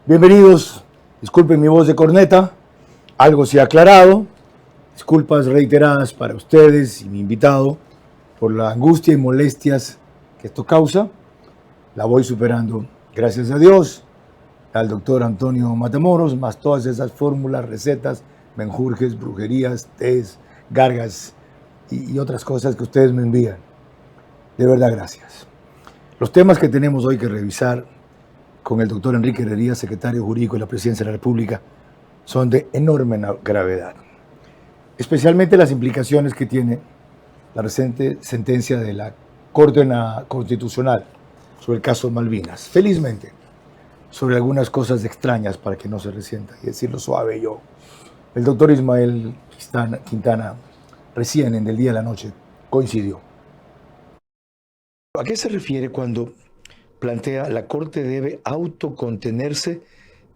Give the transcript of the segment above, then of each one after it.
Bienvenidos, disculpen mi voz de corneta, algo se ha aclarado, disculpas reiteradas para ustedes y mi invitado por la angustia y molestias que esto causa, la voy superando, gracias a Dios, al doctor Antonio Matamoros, más todas esas fórmulas, recetas, menjurjes, brujerías, tés, gargas y otras cosas que ustedes me envían. De verdad, gracias. Los temas que tenemos hoy que revisar con el doctor Enrique Herrería, secretario jurídico de la Presidencia de la República, son de enorme gravedad. Especialmente las implicaciones que tiene la reciente sentencia de la Corte Constitucional sobre el caso Malvinas. Felizmente, sobre algunas cosas extrañas para que no se resienta, y decirlo suave yo. El doctor Ismael Quintana, recién en el día de la noche, coincidió. ¿A qué se refiere cuando plantea la Corte debe autocontenerse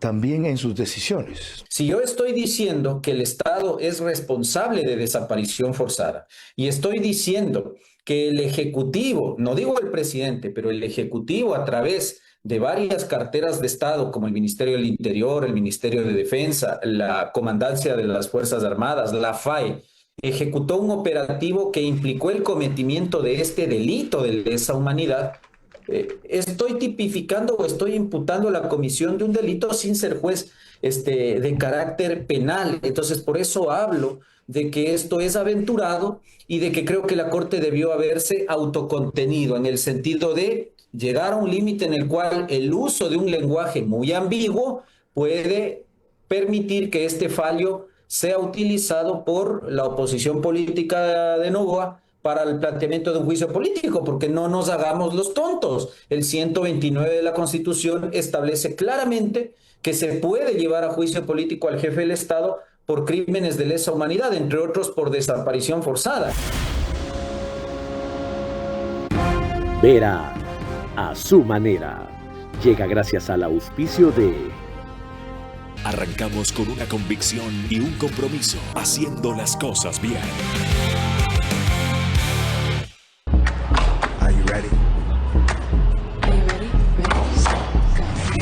también en sus decisiones? Si yo estoy diciendo que el Estado es responsable de desaparición forzada y estoy diciendo que el Ejecutivo, no digo el presidente, pero el Ejecutivo a través de varias carteras de Estado como el Ministerio del Interior, el Ministerio de Defensa, la Comandancia de las Fuerzas Armadas, la FAE, ejecutó un operativo que implicó el cometimiento de este delito de lesa humanidad, estoy tipificando o estoy imputando la comisión de un delito sin ser juez de carácter penal. Entonces, por eso hablo de que esto es aventurado y de que creo que la Corte debió haberse autocontenido en el sentido de llegar a un límite en el cual el uso de un lenguaje muy ambiguo puede permitir que este fallo sea utilizado por la oposición política de Novoa para el planteamiento de un juicio político, porque no nos hagamos los tontos. El 129 de la Constitución establece claramente que se puede llevar a juicio político al jefe del Estado por crímenes de lesa humanidad, entre otros por desaparición forzada. Vera a su manera. Llega gracias al auspicio de... Arrancamos con una convicción y un compromiso, haciendo las cosas bien.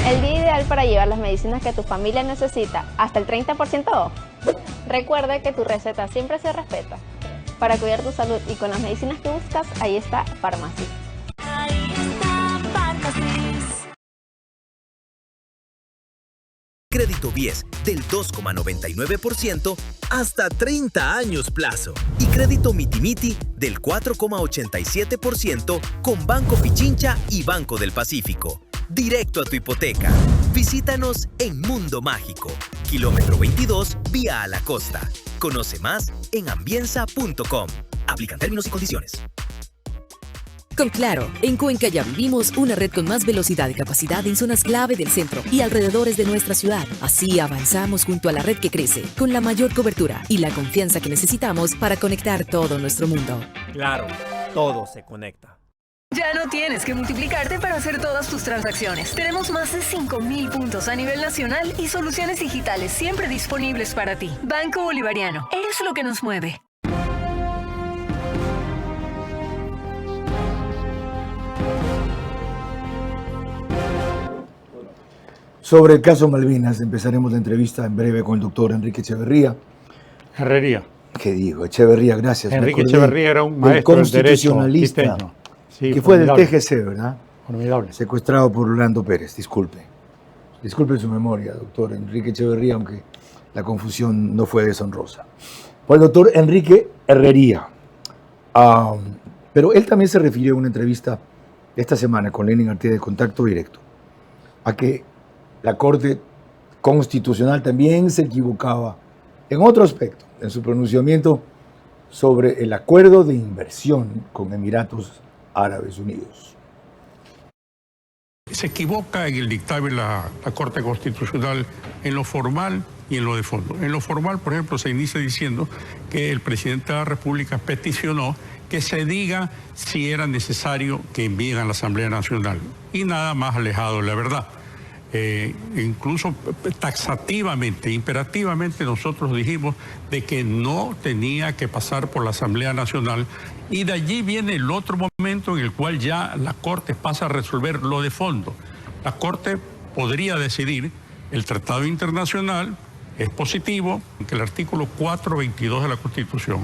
El día ideal para llevar las medicinas que tu familia necesita, hasta el 30% off. Recuerda que tu receta siempre se respeta. Para cuidar tu salud y con las medicinas que buscas, ahí está Pharmacy. Ahí está Pharmacy. Crédito BIES del 2,99% hasta 30 años plazo. Y crédito Miti-Miti del 4,87% con Banco Pichincha y Banco del Pacífico. Directo a tu hipoteca. Visítanos en Mundo Mágico, kilómetro 22, vía a la costa. Conoce más en ambienza.com. Aplican términos y condiciones. Con Claro, en Cuenca ya vivimos una red con más velocidad y capacidad en zonas clave del centro y alrededores de nuestra ciudad. Así avanzamos junto a la red que crece, con la mayor cobertura y la confianza que necesitamos para conectar todo nuestro mundo. Claro, todo se conecta. Ya no tienes que multiplicarte para hacer todas tus transacciones. Tenemos más de 5,000 puntos a nivel nacional y soluciones digitales siempre disponibles para ti. Banco Bolivariano, eres lo que nos mueve. Sobre el caso Malvinas, empezaremos la entrevista en breve con el doctor Enrique Echeverría. Herrería. ¿Qué digo? Echeverría, gracias. Enrique Echeverría era un maestro del derecho constitucionalista, sí, que fue del formidable. TGC, ¿verdad? Formidable. Secuestrado por Orlando Pérez, disculpe. Disculpe su memoria, doctor Enrique Echeverría, aunque la confusión no fue deshonrosa. Fue el doctor Enrique Herrería. Pero él también se refirió en una entrevista esta semana con Lenin Artieda de Contacto Directo a que la Corte Constitucional también se equivocaba en otro aspecto, en su pronunciamiento sobre el acuerdo de inversión con Emiratos Árabes Unidos. Se equivoca en el dictamen la Corte Constitucional en lo formal y en lo de fondo. En lo formal, por ejemplo, se inicia diciendo que el presidente de la República peticionó que se diga si era necesario que envíen a la Asamblea Nacional. Y nada más alejado de la verdad. Incluso taxativamente, imperativamente nosotros dijimos de que no tenía que pasar por la Asamblea Nacional, y de allí viene el otro momento en el cual ya la Corte pasa a resolver lo de fondo. La Corte podría decidir El tratado internacional es positivo, que el artículo 422 de la Constitución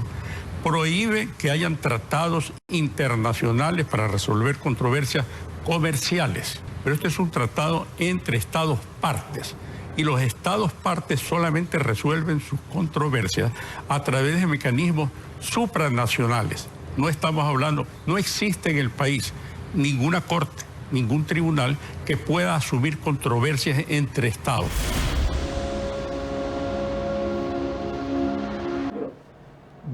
prohíbe que hayan tratados internacionales para resolver controversias comerciales. Pero este es un tratado entre estados partes. Y los estados partes solamente resuelven sus controversias a través de mecanismos supranacionales. No estamos hablando, no existe en el país ninguna corte, ningún tribunal que pueda asumir controversias entre estados.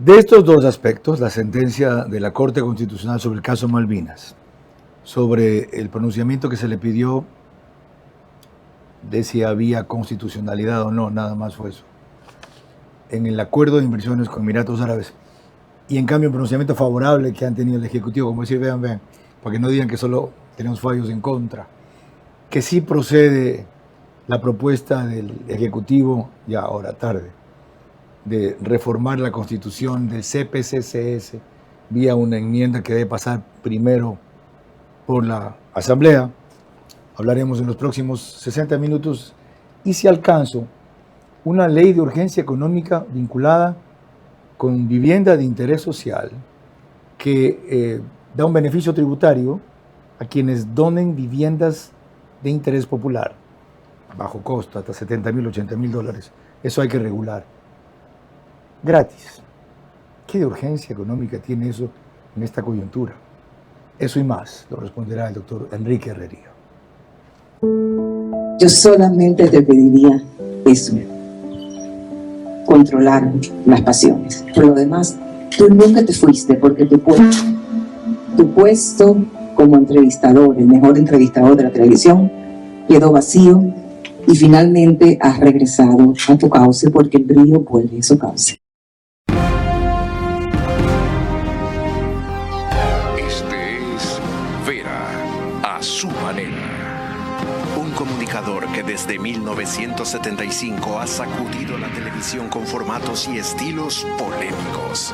De estos dos aspectos, la sentencia de la Corte Constitucional sobre el caso Malvinas, sobre el pronunciamiento que se le pidió de si había constitucionalidad o no, nada más fue eso, en el acuerdo de inversiones con Emiratos Árabes, y en cambio el pronunciamiento favorable que han tenido el Ejecutivo, como decir, vean, para que no digan que solo tenemos fallos en contra, que sí procede la propuesta del Ejecutivo, ya ahora tarde, de reformar la Constitución del CPCCS vía una enmienda que debe pasar primero por la Asamblea. Hablaremos en los próximos 60 minutos y, si alcanzo, una ley de urgencia económica vinculada con vivienda de interés social que da un beneficio tributario a quienes donen viviendas de interés popular, bajo costo, hasta $70,000, $80,000. Eso hay que regular. Gratis. ¿Qué de urgencia económica tiene eso en esta coyuntura? Eso y más lo responderá el doctor Enrique Herrería. Yo solamente te pediría eso, controlar las pasiones. Por lo demás, tú nunca te fuiste porque tu puesto como entrevistador, el mejor entrevistador de la televisión, quedó vacío y finalmente has regresado a tu cauce porque el brillo vuelve a su cauce. A su manera. Un comunicador que desde 1975 ha sacudido la televisión con formatos y estilos polémicos,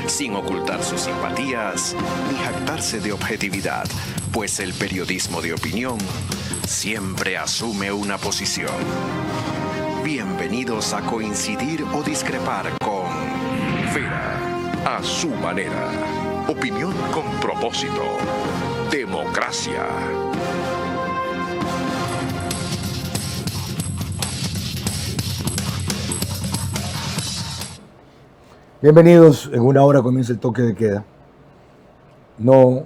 sin ocultar sus simpatías ni jactarse de objetividad, pues el periodismo de opinión siempre asume una posición. Bienvenidos a coincidir o discrepar con Vera a su manera. Opinión con propósito. Democracia. Bienvenidos, en una hora comienza el toque de queda. No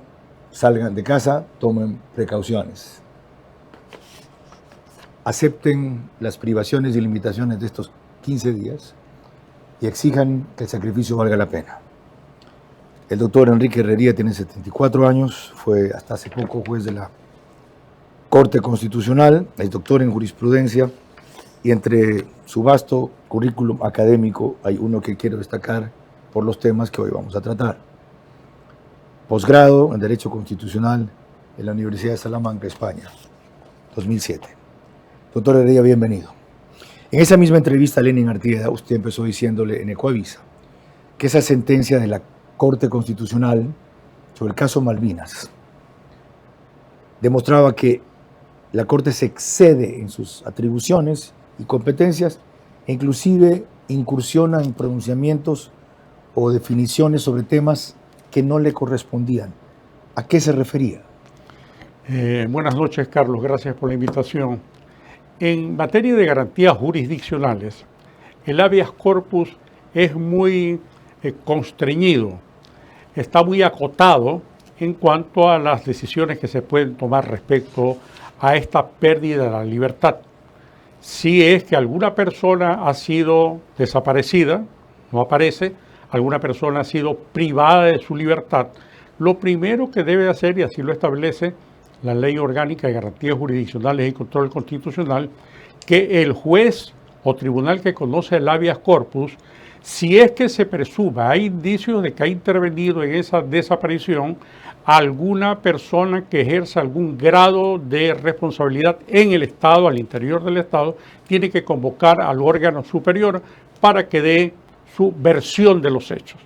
salgan de casa, tomen precauciones. Acepten las privaciones y limitaciones de estos 15 días y exijan que el sacrificio valga la pena. El doctor Enrique Herrería tiene 74 años, fue hasta hace poco juez de la Corte Constitucional, es doctor en jurisprudencia y entre su vasto currículum académico hay uno que quiero destacar por los temas que hoy vamos a tratar. Posgrado en Derecho Constitucional en la Universidad de Salamanca, España, 2007. Doctor Herrería, bienvenido. En esa misma entrevista a Lenin Artieda, usted empezó diciéndole en Ecoavisa que esa sentencia de la Corte Constitucional sobre el caso Malvinas demostraba que la Corte se excede en sus atribuciones y competencias e inclusive incursiona en pronunciamientos o definiciones sobre temas que no le correspondían. ¿A qué se refería? Buenas noches, Carlos. Gracias por la invitación. En materia de garantías jurisdiccionales, el habeas corpus es muy constreñido, está muy acotado en cuanto a las decisiones que se pueden tomar respecto a esta pérdida de la libertad. Si es que alguna persona ha sido desaparecida, no aparece, alguna persona ha sido privada de su libertad, lo primero que debe hacer, y así lo establece la Ley Orgánica de Garantías Jurisdiccionales y Control Constitucional, que el juez o tribunal que conoce el habeas corpus, si es que se presuma, hay indicios de que ha intervenido en esa desaparición alguna persona que ejerza algún grado de responsabilidad en el Estado, al interior del Estado, tiene que convocar al órgano superior para que dé su versión de los hechos.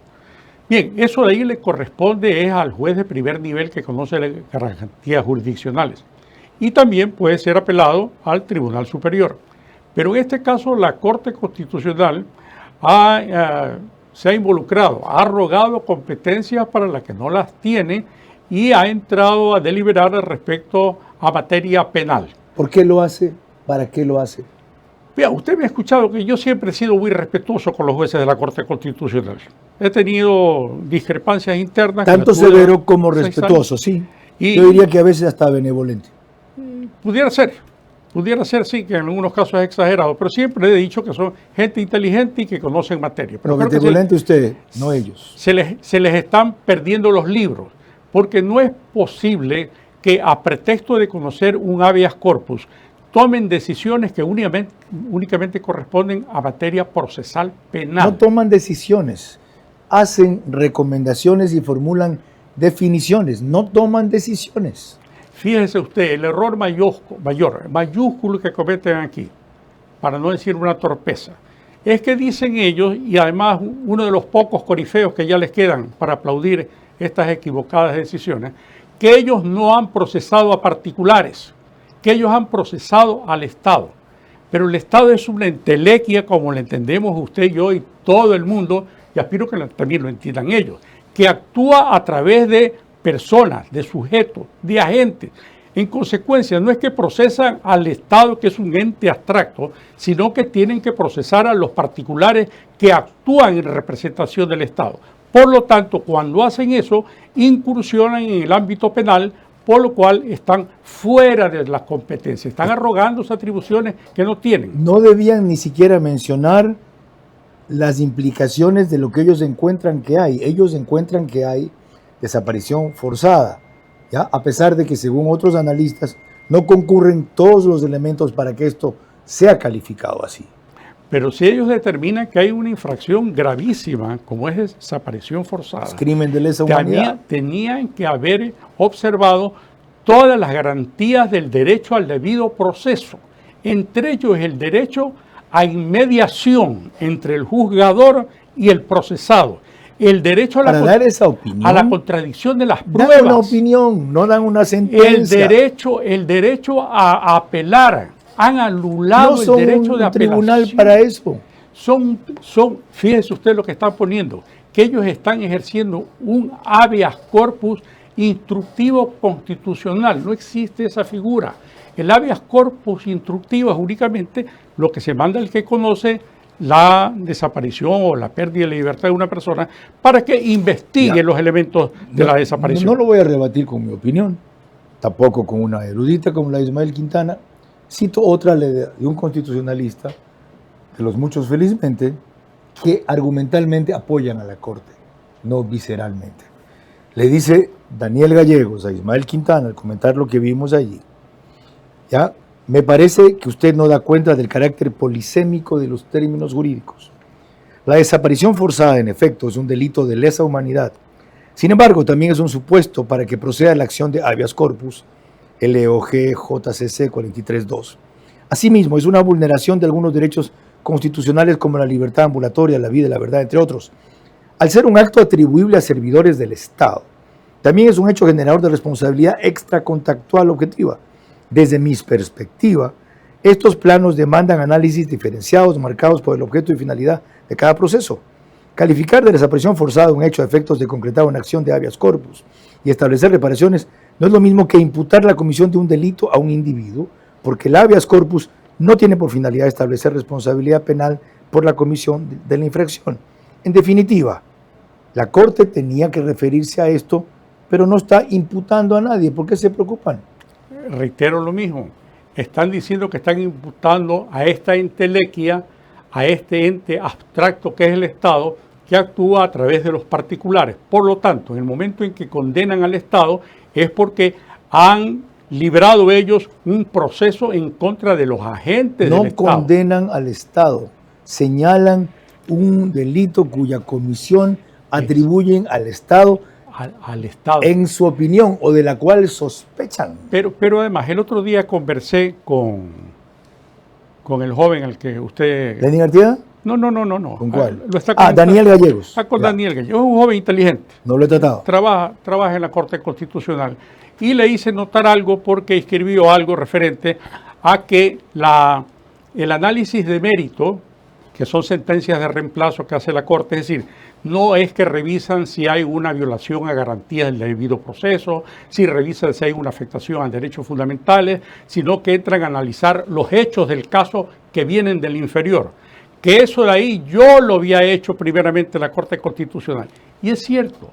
Bien, eso de ahí le corresponde es al juez de primer nivel que conoce las garantías jurisdiccionales y también puede ser apelado al Tribunal Superior. Pero en este caso la Corte Constitucional se ha involucrado, ha arrogado competencias para las que no las tiene y ha entrado a deliberar respecto a materia penal. ¿Por qué lo hace? ¿Para qué lo hace? Vea, usted me ha escuchado que yo siempre he sido muy respetuoso con los jueces de la Corte Constitucional. He tenido discrepancias internas. Tanto severo como respetuoso, sí. Y yo diría que a veces hasta benevolente. Pudiera ser, sí, que en algunos casos es exagerado, pero siempre he dicho que son gente inteligente y que conocen materia. Pero benevolente usted, no ellos. Se les están perdiendo los libros, porque no es posible que a pretexto de conocer un habeas corpus tomen decisiones que únicamente corresponden a materia procesal penal. No toman decisiones, hacen recomendaciones y formulan definiciones, no toman decisiones. Fíjese usted, el error mayúsculo que cometen aquí, para no decir una torpeza, es que dicen ellos, y además uno de los pocos corifeos que ya les quedan para aplaudir estas equivocadas decisiones, que ellos no han procesado a particulares, que ellos han procesado al Estado. Pero el Estado es una entelequia, como le entendemos usted, yo y todo el mundo, y aspiro que también lo entiendan ellos, que actúa a través de personas, de sujetos, de agentes. En consecuencia, no es que procesan al Estado, que es un ente abstracto, sino que tienen que procesar a los particulares que actúan en representación del Estado. Por lo tanto, cuando hacen eso, incursionan en el ámbito penal, por lo cual están fuera de las competencias, están arrogándose atribuciones que no tienen. No debían ni siquiera mencionar las implicaciones de lo que ellos encuentran que hay. Ellos encuentran que hay desaparición forzada, ¿ya? A pesar de que, según otros analistas, no concurren todos los elementos para que esto sea calificado así. Pero si ellos determinan que hay una infracción gravísima, como es desaparición forzada, crimen de lesa humanidad, tenían que haber observado todas las garantías del derecho al debido proceso. Entre ellos el derecho a inmediación entre el juzgador y el procesado. El derecho a dar esa opinión, a la contradicción de las pruebas. Dan una opinión, no dan una sentencia. El derecho a apelar. Han anulado el derecho de apelación. Tribunal para eso. Fíjese usted lo que están poniendo, que ellos están ejerciendo un habeas corpus instructivo constitucional. No existe esa figura. El habeas corpus instructivo es únicamente lo que se manda al que conoce la desaparición o la pérdida de libertad de una persona para que investigue los elementos de la desaparición. No lo voy a rebatir con mi opinión, tampoco con una erudita como la de Ismael Quintana. Cito otra de un constitucionalista, de los muchos felizmente, que argumentalmente apoyan a la Corte, no visceralmente. Le dice Daniel Gallegos a Ismael Quintana al comentar lo que vimos allí, ¿ya? Me parece que usted no da cuenta del carácter polisémico de los términos jurídicos. La desaparición forzada, en efecto, es un delito de lesa humanidad. Sin embargo, también es un supuesto para que proceda la acción de habeas corpus, LOG JCC 43.2. Asimismo, es una vulneración de algunos derechos constitucionales como la libertad ambulatoria, la vida y la verdad, entre otros. Al ser un acto atribuible a servidores del Estado, también es un hecho generador de responsabilidad extracontactual objetiva. Desde mi perspectiva, estos planos demandan análisis diferenciados marcados por el objeto y finalidad de cada proceso. Calificar de desaparición forzada un hecho a efectos de concretar una acción de habeas corpus y establecer reparaciones no es lo mismo que imputar la comisión de un delito a un individuo, porque el habeas corpus no tiene por finalidad establecer responsabilidad penal por la comisión de la infracción. En definitiva, la Corte tenía que referirse a esto, pero no está imputando a nadie. ¿Por qué se preocupan? Reitero lo mismo. Están diciendo que están imputando a esta entelequia, a este ente abstracto que es el Estado, que actúa a través de los particulares. Por lo tanto, en el momento en que condenan al Estado, es porque han librado ellos un proceso en contra de los agentes del Estado. No condenan al Estado, señalan un delito cuya comisión atribuyen al Estado, al Estado en su opinión, o de la cual sospechan. Pero además, el otro día conversé con el joven al que usted... ¿Lenín Artieda? No. ¿Con cuál? Daniel Gallegos. Con Daniel Gallegos. Es un joven inteligente. No lo he tratado. Trabaja en la Corte Constitucional. Y le hice notar algo porque escribió algo referente a que la el análisis de mérito, que son sentencias de reemplazo que hace la Corte, es decir, no es que revisan si hay una violación a garantías del debido proceso, si revisan si hay una afectación a derechos fundamentales, sino que entran a analizar los hechos del caso que vienen del inferior. Que eso de ahí yo lo había hecho primeramente en la Corte Constitucional. Y es cierto,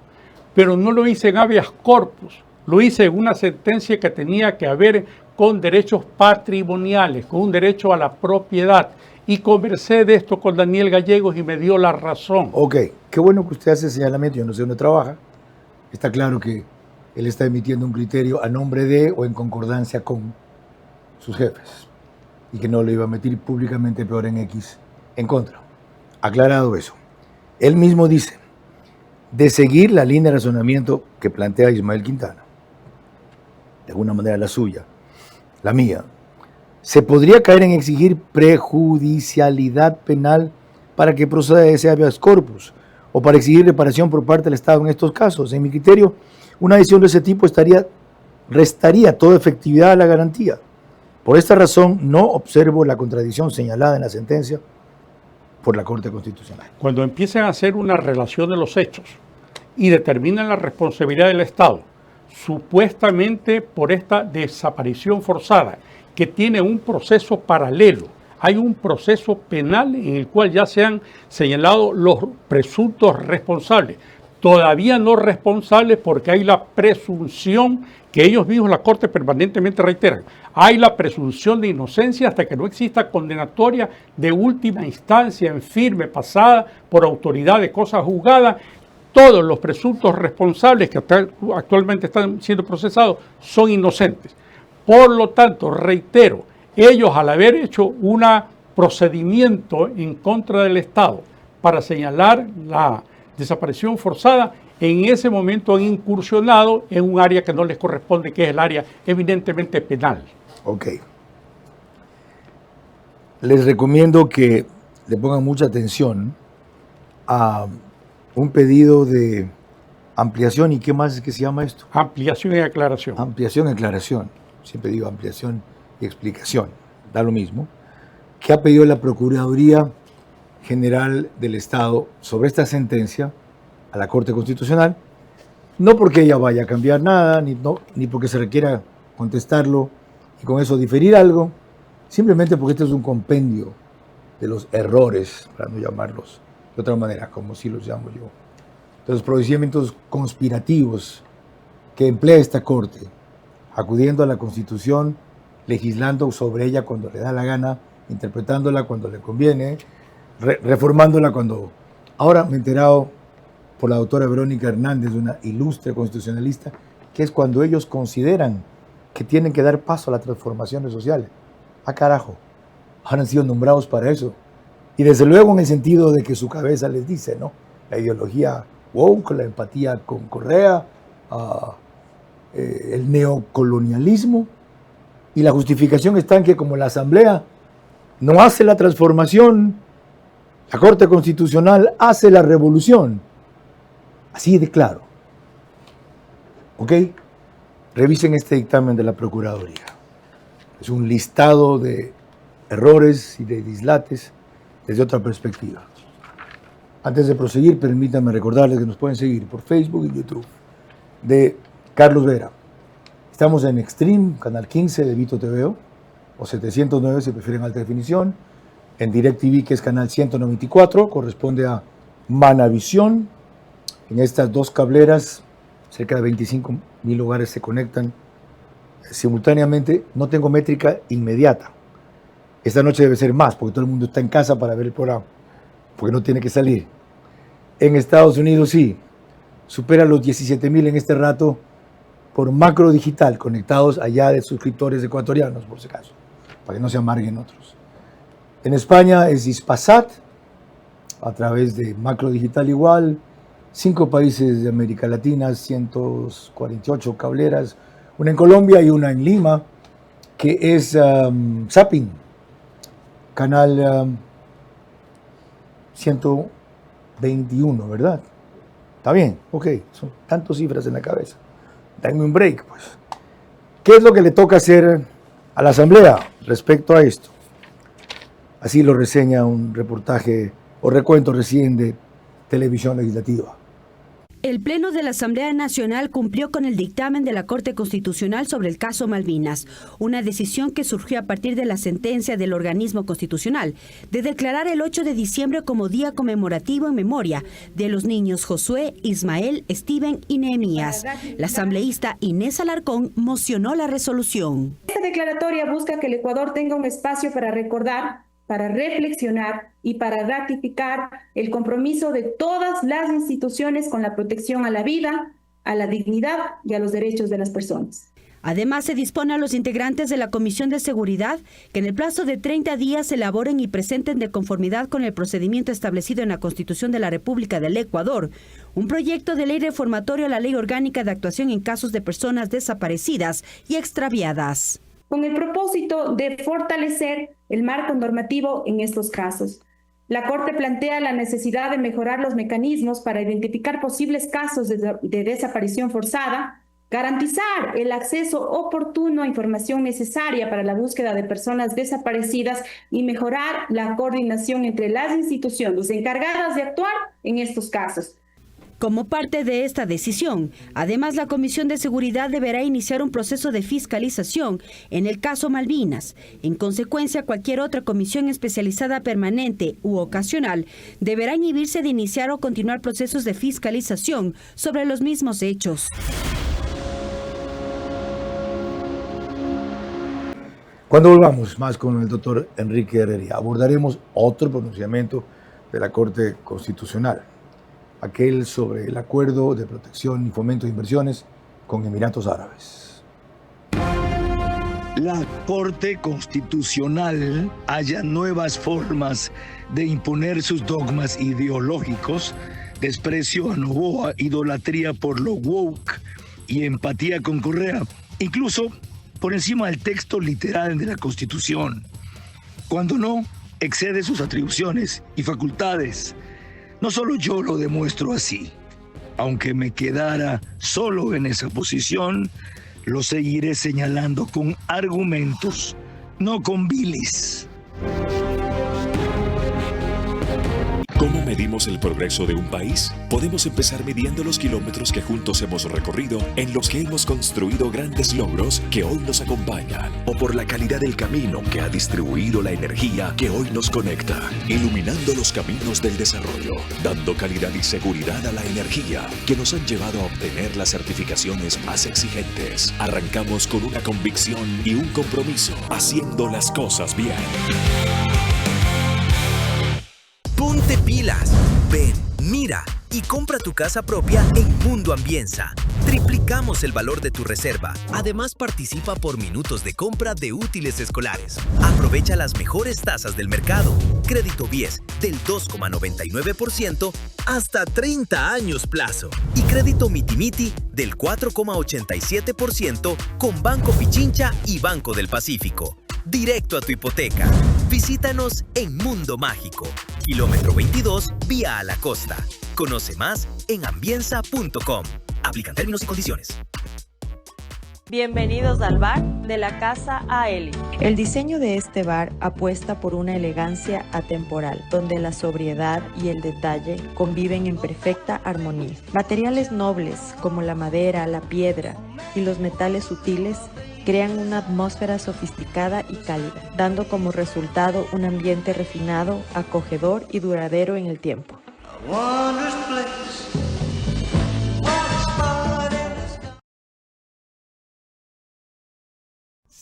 pero no lo hice en habeas corpus, lo hice en una sentencia que tenía que ver con derechos patrimoniales, con un derecho a la propiedad. Y conversé de esto con Daniel Gallegos y me dio la razón. Ok, qué bueno que usted hace señalamiento, yo no sé dónde trabaja. Está claro que él está emitiendo un criterio a nombre de o en concordancia con sus jefes. Y que no le iba a meter públicamente peor en X en contra. Aclarado eso. Él mismo dice, de seguir la línea de razonamiento que plantea Ismael Quintana, de alguna manera la suya, la mía, se podría caer en exigir prejudicialidad penal para que proceda ese habeas corpus o para exigir reparación por parte del Estado en estos casos. En mi criterio, una decisión de ese tipo restaría toda efectividad a la garantía. Por esta razón, no observo la contradicción señalada en la sentencia por la Corte Constitucional. Cuando empiezan a hacer una relación de los hechos y determinan la responsabilidad del Estado, supuestamente por esta desaparición forzada, que tiene un proceso paralelo. Hay un proceso penal en el cual ya se han señalado los presuntos responsables. Todavía no responsables porque hay la presunción que ellos mismos, la Corte permanentemente reiteran. Hay la presunción de inocencia hasta que no exista condenatoria de última instancia en firme pasada por autoridad de cosa juzgada. Todos los presuntos responsables que actualmente están siendo procesados son inocentes. Por lo tanto, reitero, ellos al haber hecho un procedimiento en contra del Estado para señalar la desaparición forzada, en ese momento han incursionado en un área que no les corresponde, que es el área eminentemente penal. Ok. Les recomiendo que le pongan mucha atención a un pedido de ampliación. ¿Y qué más es que se llama esto? Ampliación y aclaración. Ampliación y aclaración. Siempre digo ampliación y explicación. Da lo mismo. Que ha pedido la Procuraduría General del Estado sobre esta sentencia a la Corte Constitucional. No porque ella vaya a cambiar nada, ni porque se requiera contestarlo y con eso diferir algo. Simplemente porque este es un compendio de los errores, para no llamarlos de otra manera, como sí los llamo yo, de los procedimientos conspirativos que emplea esta Corte, acudiendo a la Constitución, legislando sobre ella cuando le da la gana, interpretándola cuando le conviene, reformándola cuando... Ahora me he enterado por la doctora Verónica Hernández, una ilustre constitucionalista, que es cuando ellos consideran que tienen que dar paso a las transformaciones sociales. ¡Ah, carajo! Ahora han sido nombrados para eso. Y desde luego en el sentido de que su cabeza les dice, ¿no? La ideología woke, la empatía con Correa, el neocolonialismo, y la justificación está en que como la Asamblea no hace la transformación, la Corte Constitucional hace la revolución. Así de claro. ¿Ok? Revisen este dictamen de la Procuraduría. Es un listado de errores y de dislates desde otra perspectiva. Antes de proseguir, permítanme recordarles que nos pueden seguir por Facebook y YouTube de Carlos Vera. Estamos en Extreme, canal 15 de Vito TV, o 709 si prefieren alta definición. En DirecTV, que es canal 194, corresponde a Manavisión. En estas dos cableras, cerca de 25,000 hogares se conectan simultáneamente. No tengo métrica inmediata. Esta noche debe ser más, porque todo el mundo está en casa para ver el programa, porque no tiene que salir. En Estados Unidos sí, supera los 17,000 en este rato por macro digital, conectados allá de suscriptores ecuatorianos, por si acaso, para que no se amarguen otros. En España es Hispasat, a través de macro digital igual, 5 países de América Latina, 148 cableras, una en Colombia y una en Lima, que es Zapping, canal 121, ¿verdad? Está bien, ok, son tantas cifras en la cabeza. Dame un break, pues. ¿Qué es lo que le toca hacer a la Asamblea respecto a esto? Así lo reseña un reportaje o recuento recién de Televisión Legislativa. El Pleno de la Asamblea Nacional cumplió con el dictamen de la Corte Constitucional sobre el caso Malvinas, una decisión que surgió a partir de la sentencia del organismo constitucional de declarar el 8 de diciembre como día conmemorativo en memoria de los niños Josué, Ismael, Steven y Nehemías. La asambleísta Inés Alarcón mocionó la resolución. Esta declaratoria busca que el Ecuador tenga un espacio para recordar, para reflexionar y para ratificar el compromiso de todas las instituciones con la protección a la vida, a la dignidad y a los derechos de las personas. Además, se dispone a los integrantes de la Comisión de Seguridad que en el plazo de 30 días elaboren y presenten de conformidad con el procedimiento establecido en la Constitución de la República del Ecuador un proyecto de ley reformatorio a la Ley Orgánica de Actuación en casos de personas desaparecidas y extraviadas, con el propósito de fortalecer el marco normativo en estos casos. La Corte plantea la necesidad de mejorar los mecanismos para identificar posibles casos de desaparición forzada, garantizar el acceso oportuno a información necesaria para la búsqueda de personas desaparecidas y mejorar la coordinación entre las instituciones encargadas de actuar en estos casos. Como parte de esta decisión, además la Comisión de Seguridad deberá iniciar un proceso de fiscalización en el caso Malvinas. En consecuencia, cualquier otra comisión especializada permanente u ocasional deberá inhibirse de iniciar o continuar procesos de fiscalización sobre los mismos hechos. Cuando volvamos más con el doctor Enrique Herrería, abordaremos otro pronunciamiento de la Corte Constitucional, aquel sobre el acuerdo de protección y fomento de inversiones con Emiratos Árabes. La Corte Constitucional halla nuevas formas de imponer sus dogmas ideológicos, desprecio a Noboa, idolatría por lo woke y empatía con Correa, incluso por encima del texto literal de la Constitución. Cuando no, excede sus atribuciones y facultades. No solo yo lo demuestro así. Aunque me quedara solo en esa posición, lo seguiré señalando con argumentos, no con bilis. ¿Cómo medimos el progreso de un país? Podemos empezar midiendo los kilómetros que juntos hemos recorrido, en los que hemos construido grandes logros que hoy nos acompañan, o por la calidad del camino que ha distribuido la energía que hoy nos conecta, iluminando los caminos del desarrollo, dando calidad y seguridad a la energía que nos han llevado a obtener las certificaciones más exigentes. Arrancamos con una convicción y un compromiso, haciendo las cosas bien. Ponte pilas, ven, mira y compra tu casa propia en Mundo Ambienza. Triplicamos el valor de tu reserva. Además, participa por minutos de compra de útiles escolares. Aprovecha las mejores tasas del mercado. Crédito BIES del 2,99% hasta 30 años plazo. Y crédito Mitimiti del 4,87% con Banco Pichincha y Banco del Pacífico. Directo a tu hipoteca. Visítanos en Mundo Mágico, kilómetro 22, vía a la costa. Conoce más en ambienza.com. Aplican términos y condiciones. Bienvenidos al bar de la Casa Aeli. El diseño de este bar apuesta por una elegancia atemporal, donde la sobriedad y el detalle conviven en perfecta armonía. Materiales nobles como la madera, la piedra y los metales sutiles crean una atmósfera sofisticada y cálida, dando como resultado un ambiente refinado, acogedor y duradero en el tiempo.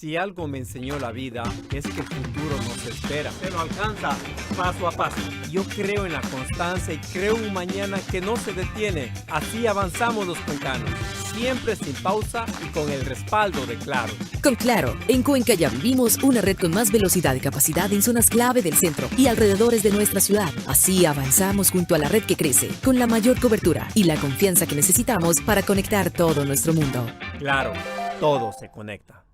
Si algo me enseñó la vida es que el futuro nos espera, pero alcanza paso a paso. Yo creo en la constancia y creo en un mañana que no se detiene. Así avanzamos los cuencanos, siempre sin pausa y con el respaldo de Claro. Con Claro, en Cuenca ya vivimos una red con más velocidad y capacidad en zonas clave del centro y alrededores de nuestra ciudad. Así avanzamos junto a la red que crece, con la mayor cobertura y la confianza que necesitamos para conectar todo nuestro mundo. Claro, todo se conecta.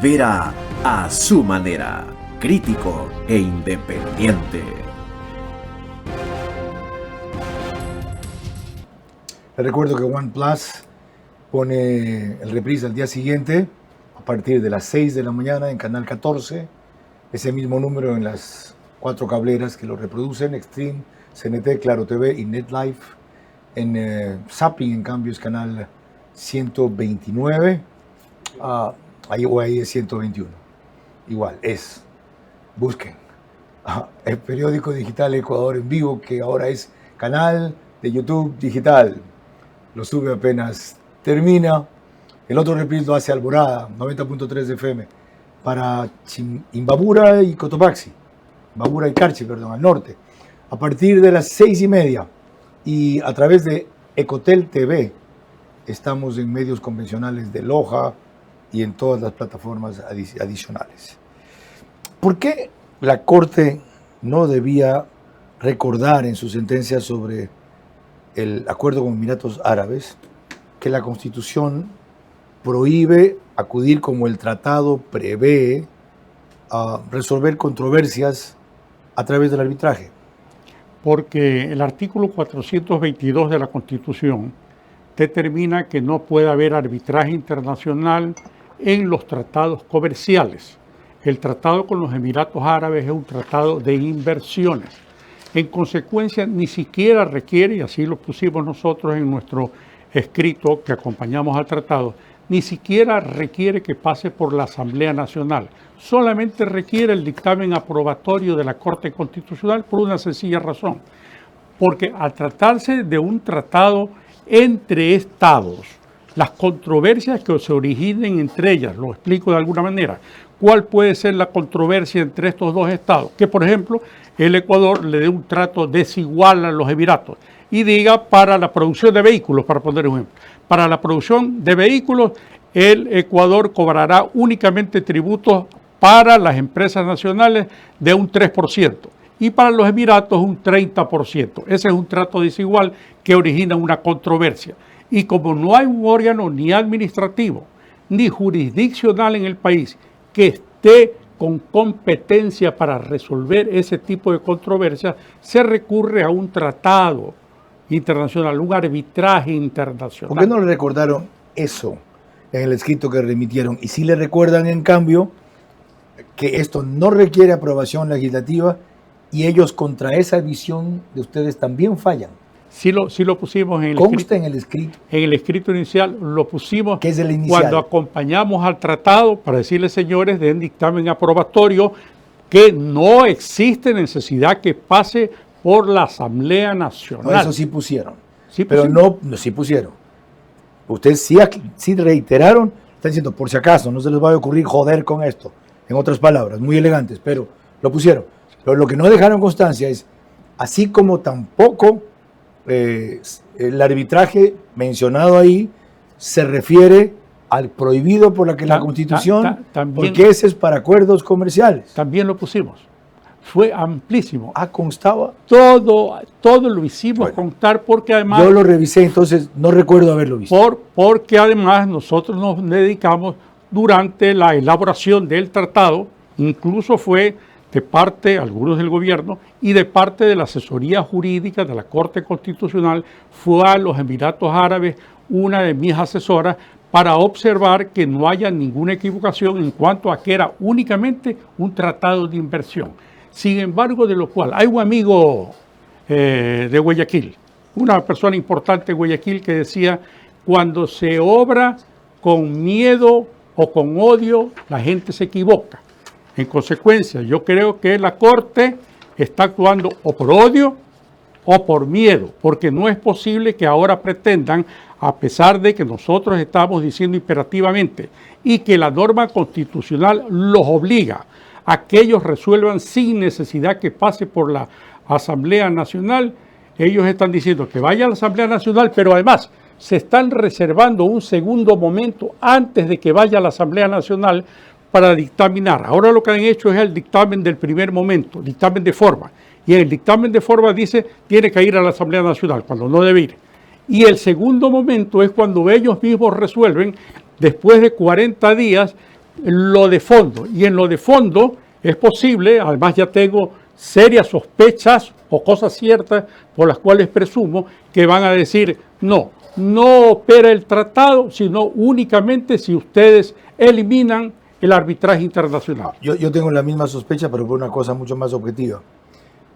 Vera a su manera, crítico e independiente. Les recuerdo que OnePlus pone el reprise al día siguiente a partir de las 6 de la mañana en Canal 14. Ese mismo número en las 4 cableras que lo reproducen, Extreme, CNT, Claro TV y NetLife. En Zapping, en cambio, es canal 129. Ahí es 121. Igual, es. Busquen. El periódico digital Ecuador en vivo, que ahora es canal de YouTube digital. Lo sube apenas termina. El otro reprise lo hace Alborada, 90.3 FM, para Imbabura y Cotopaxi. Imbabura y Carchi, perdón, al norte. A partir de las 6:30 y a través de Ecotel TV estamos en medios convencionales de Loja y en todas las plataformas adicionales. ¿Por qué la Corte no debía recordar en su sentencia sobre el acuerdo con Emiratos Árabes que la Constitución prohíbe acudir, como el tratado prevé, a resolver controversias a través del arbitraje? Porque el artículo 422 de la Constitución determina que no puede haber arbitraje internacional en los tratados comerciales. El tratado con los Emiratos Árabes es un tratado de inversiones. En consecuencia, ni siquiera requiere, y así lo pusimos nosotros en nuestro escrito que acompañamos al tratado, ni siquiera requiere que pase por la Asamblea Nacional. Solamente requiere el dictamen aprobatorio de la Corte Constitucional por una sencilla razón. Porque al tratarse de un tratado entre estados, las controversias que se originen entre ellas, lo explico de alguna manera, ¿cuál puede ser la controversia entre estos dos estados? Que, por ejemplo, el Ecuador le dé un trato desigual a los Emiratos y diga, para la producción de vehículos, para poner un ejemplo, para la producción de vehículos, el Ecuador cobrará únicamente tributos para las empresas nacionales de un 3% y para los Emiratos un 30%. Ese es un trato desigual que origina una controversia. Y como no hay un órgano ni administrativo ni jurisdiccional en el país que esté con competencia para resolver ese tipo de controversias, se recurre a un tratado internacional, un arbitraje internacional. ¿Por qué no le recordaron eso en el escrito que remitieron? Y si le recuerdan, en cambio, que esto no requiere aprobación legislativa y ellos contra esa visión de ustedes también fallan. Sí lo pusimos en el escrito. En el escrito. En el escrito inicial lo pusimos. ¿Qué es el inicial? Cuando acompañamos al tratado para decirles, señores, den dictamen aprobatorio, que no existe necesidad que pase por la Asamblea Nacional. No, eso sí pusieron. Sí pero pusimos. no sí pusieron. Ustedes sí reiteraron, están diciendo, por si acaso, no se les va a ocurrir joder con esto. En otras palabras, muy elegantes, pero lo pusieron. Pero lo que no dejaron constancia es, así como tampoco el arbitraje mencionado ahí se refiere al prohibido por la Constitución, porque ese es para acuerdos comerciales. También lo pusimos. Fue amplísimo. ¿Constaba? Todo lo hicimos constar, porque además... Yo lo revisé, entonces no recuerdo haberlo visto. Porque además nosotros nos dedicamos durante la elaboración del tratado, incluso fue de parte, algunos del gobierno, y de parte de la asesoría jurídica de la Corte Constitucional, fue a los Emiratos Árabes una de mis asesoras para observar que no haya ninguna equivocación en cuanto a que era únicamente un tratado de inversión. Sin embargo, de lo cual hay un amigo de Guayaquil, una persona importante de Guayaquil, que decía, cuando se obra con miedo o con odio, la gente se equivoca. En consecuencia, yo creo que la Corte está actuando o por odio o por miedo, porque no es posible que ahora pretendan, a pesar de que nosotros estamos diciendo imperativamente y que la norma constitucional los obliga a que ellos resuelvan sin necesidad que pase por la Asamblea Nacional, ellos están diciendo que vaya a la Asamblea Nacional, pero además se están reservando un segundo momento antes de que vaya a la Asamblea Nacional para dictaminar. Ahora lo que han hecho es el dictamen del primer momento, dictamen de forma. Y en el dictamen de forma dice, tiene que ir a la Asamblea Nacional, cuando no debe ir. Y el segundo momento es cuando ellos mismos resuelven, después de 40 días, lo de fondo. Y en lo de fondo es posible, además ya tengo serias sospechas o cosas ciertas por las cuales presumo que van a decir no opera el tratado, sino únicamente si ustedes eliminan el arbitraje internacional. Yo tengo la misma sospecha, pero por una cosa mucho más objetiva.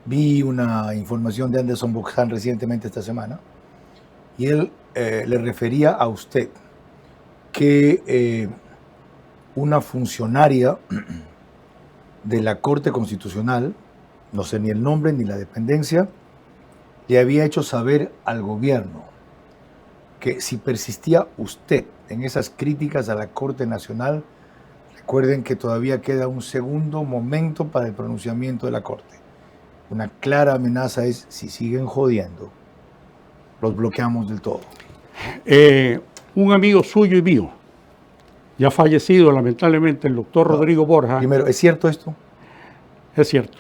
Vi una información de Anderson Boxan recientemente esta semana y él le refería a usted que una funcionaria de la Corte Constitucional, no sé ni el nombre ni la dependencia, le había hecho saber al gobierno que si persistía usted en esas críticas a la Corte Nacional, recuerden que todavía queda un segundo momento para el pronunciamiento de la Corte. Una clara amenaza es, si siguen jodiendo, los bloqueamos del todo. Un amigo suyo y mío, ya fallecido lamentablemente, el doctor Rodrigo Borja. Primero, ¿es cierto esto? Es cierto.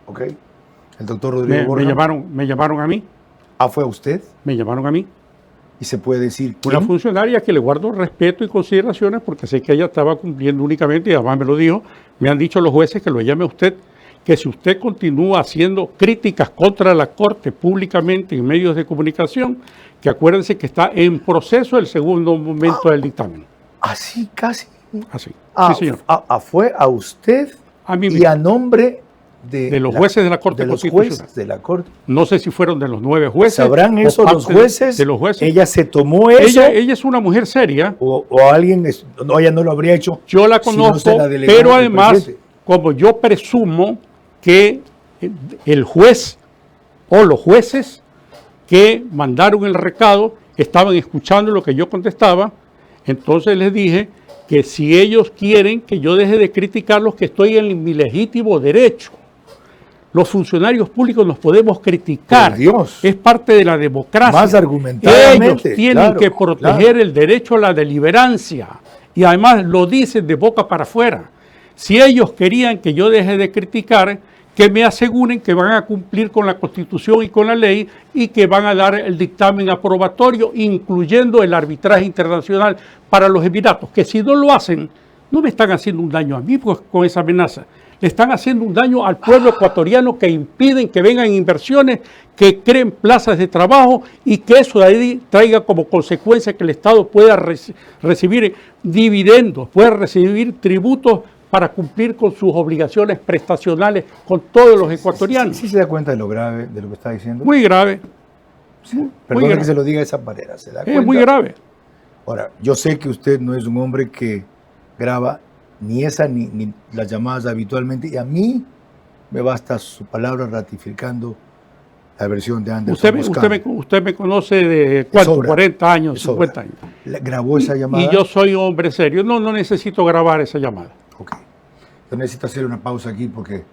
Ok. El doctor Rodrigo Borja. Me llamaron a mí. ¿Ah, fue a usted? Me llamaron a mí. ¿Y se puede decir quién? Una funcionaria que le guardo respeto y consideraciones porque sé que ella estaba cumpliendo únicamente, y además me lo dijo, me han dicho los jueces que lo llame a usted, que si usted continúa haciendo críticas contra la Corte públicamente en medios de comunicación, que acuérdense que está en proceso el segundo momento del dictamen. Así, casi. Así. Sí, señor. Fue a usted a mí y a nombre de los jueces de la Corte Constitucional. Los jueces de la Corte. No sé si fueron de los 9 jueces. ¿Sabrán eso los jueces? De los jueces. ¿Ella se tomó eso? Ella es una mujer seria. O alguien, no, ella no lo habría hecho. Yo la conozco, si no pero además, como yo presumo que el juez o los jueces que mandaron el recado estaban escuchando lo que yo contestaba, entonces les dije que si ellos quieren que yo deje de criticarlos, que estoy en mi legítimo derecho. Los funcionarios públicos nos podemos criticar. Por Dios. Es parte de la democracia. Más argumentadamente. Ellos tienen que proteger el derecho a la deliberancia. Y además lo dicen de boca para afuera. Si ellos querían que yo deje de criticar, que me aseguren que van a cumplir con la Constitución y con la ley y que van a dar el dictamen aprobatorio, incluyendo el arbitraje internacional para los Emiratos, que si no lo hacen, no me están haciendo un daño a mí con esa amenaza. Le están haciendo un daño al pueblo ecuatoriano, que impiden que vengan inversiones, que creen plazas de trabajo y que eso de ahí traiga como consecuencia que el Estado pueda recibir dividendos, pueda recibir tributos para cumplir con sus obligaciones prestacionales con todos los ecuatorianos. ¿Sí se da cuenta de lo grave de lo que está diciendo? Muy grave. Perdón que se lo diga de esa manera. ¿Se da cuenta? Es muy grave. Ahora, yo sé que usted no es un hombre que graba ni esa ni las llamadas habitualmente, y a mí me basta su palabra ratificando la versión de Anderson Boxan. Usted me conoce de ¿cuánto? 40 años, 50 años. ¿Grabó esa llamada? Y yo soy hombre serio. No necesito grabar esa llamada. Ok. Yo necesito hacer una pausa aquí porque